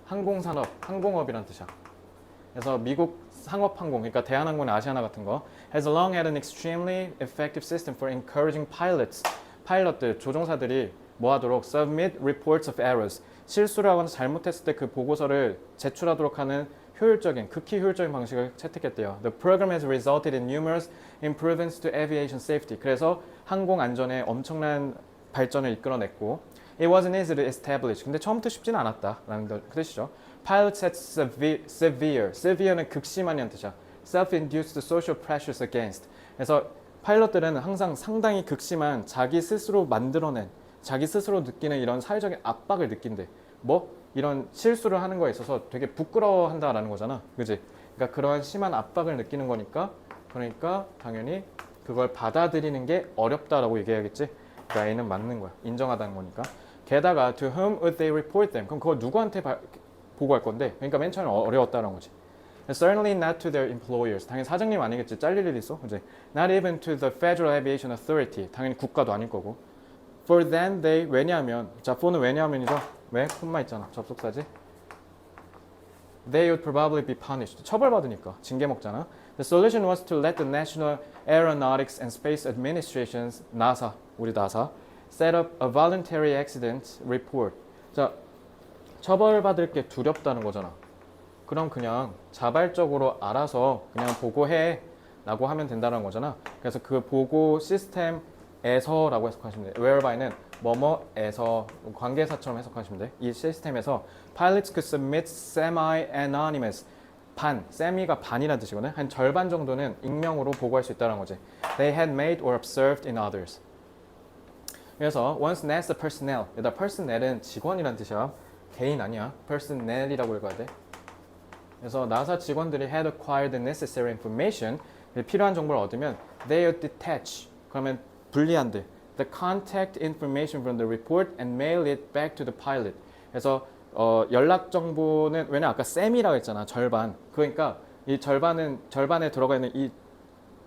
항공산업, 항공업이란 뜻이야. 그래서 미국 상업항공, 그러니까 대한항공이나 아시아나 같은 거 has long had an extremely effective system for encouraging pilots. 파일럿들, 조종사들이 뭐 하도록 submit reports of errors. 실수를 하거나 잘못했을 때 그 보고서를 제출하도록 하는 효율적인, 극히 효율적인 방식을 채택했대요. The program has resulted in numerous improvements to aviation safety. 그래서 항공 안전에 엄청난 발전을 이끌어냈고 It wasn't easy to establish. 근데 처음부터 쉽지는 않았다라는 그 뜻이죠. Pilots had severe는 극심한이라는 뜻이야. Self-induced social pressures against. 그래서 파일럿들은 항상 상당히 극심한 자기 스스로 만들어낸, 자기 스스로 느끼는 이런 사회적인 압박을 느낀대. 뭐? 이런 실수를 하는 거에 있어서 되게 부끄러워한다라는 거잖아. 그지? 그러니까 그러한 심한 압박을 느끼는 거니까 그러니까 당연히 그걸 받아들이는 게 어렵다라고 얘기해야겠지. 그러니까 A는 맞는 거야. 인정하다는 거니까. 게다가 to whom would they report them? 그럼 그거 누구한테 보고할 건데? 그러니까 맨 처음에 어려웠다는 거지. Certainly not to their employers. 당연히 사장님 아니겠지. 잘릴 일 있어. 그지? Not even to the Federal Aviation Authority. 당연히 국가도 아닐 거고. For then they 왜냐하면 자 for는 왜냐하면이죠. 왜? 콤마 있잖아. 접속사지. they would probably be punished. 처벌받으니까 징계 먹잖아. The solution was to let the National Aeronautics and Space Administration's NASA, 우리 NASA, set up a voluntary accident report. 자, 처벌받을 게 두렵다는 거잖아. 그럼 그냥 자발적으로 알아서 그냥 보고해 라고 하면 된다는 거잖아. 그래서 그 보고 시스템에서라고 해석하시면 돼요. whereby는 뭐뭐에서 관계사처럼 해석하시면 돼. 이 시스템에서 pilots could submit semi-anonymous 반, semi가 반이라는 뜻이거든. 한 절반 정도는 익명으로 보고할 수 있다는 거지. They had made or observed in others. 그래서 once NASA personnel, 여기다 personnel은 직원이라는 뜻이야. 개인 아니야. personnel이라고 읽어야 돼. 그래서 나사 직원들이 had acquired the necessary information, 필요한 정보를 얻으면 they would detach, 그러면 분리한대. The contact information from the report and mail it back to the pilot. 그래서 연락 정보는 왜냐 아까 셈이라고 했잖아. 절반. 그러니까 이 절반에 들어가 있는 이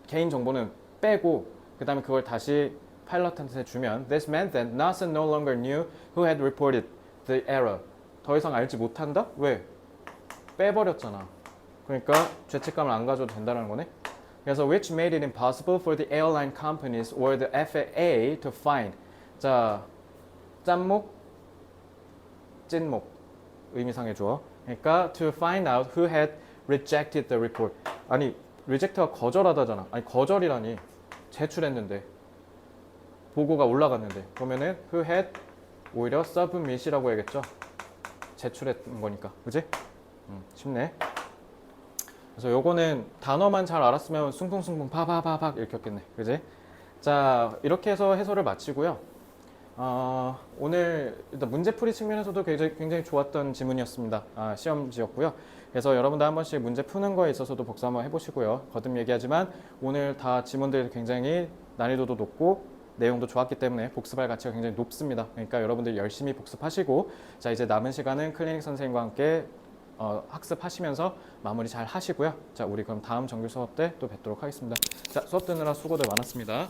개인 정보는 빼고 그다음에 그걸 다시 파일럿한테 주면 this meant that NASA no longer knew who had reported the error. 더 이상 알지 못한다? 왜? 빼버렸잖아. 그러니까 죄책감을 안 가져도 된다는 거네. 그래서 which made it impossible for the airline companies or the FAA to find. 자, 짠목, 찐목 의미상의 주어. 그러니까 to find out who had rejected the report. 아니, reject가 거절하다잖아. 아니, 거절이라니. 제출했는데. 보고가 올라갔는데. 그러면은 who had 오히려 submit이라고 해야겠죠. 제출했던 거니까. 그지? 쉽네. 그래서 요거는 단어만 잘 알았으면 숭풍숭풍 파파파팍 읽혔겠네. 그지? 자, 이렇게 해서 해설을 마치고요. 오늘 일단 문제풀이 측면에서도 굉장히 좋았던 지문이었습니다. 시험지였고요. 그래서 여러분들 한 번씩 문제 푸는 거에 있어서도 복습 한번 해보시고요. 거듭 얘기하지만 오늘 다 지문들이 굉장히 난이도도 높고 내용도 좋았기 때문에 복습할 가치가 굉장히 높습니다. 그러니까 여러분들 열심히 복습하시고 자 이제 남은 시간은 클리닉 선생님과 함께 학습하시면서 마무리 잘 하시고요. 자 우리 그럼 다음 정규 수업 때 또 뵙도록 하겠습니다. 자 수업 듣느라 수고들 많았습니다.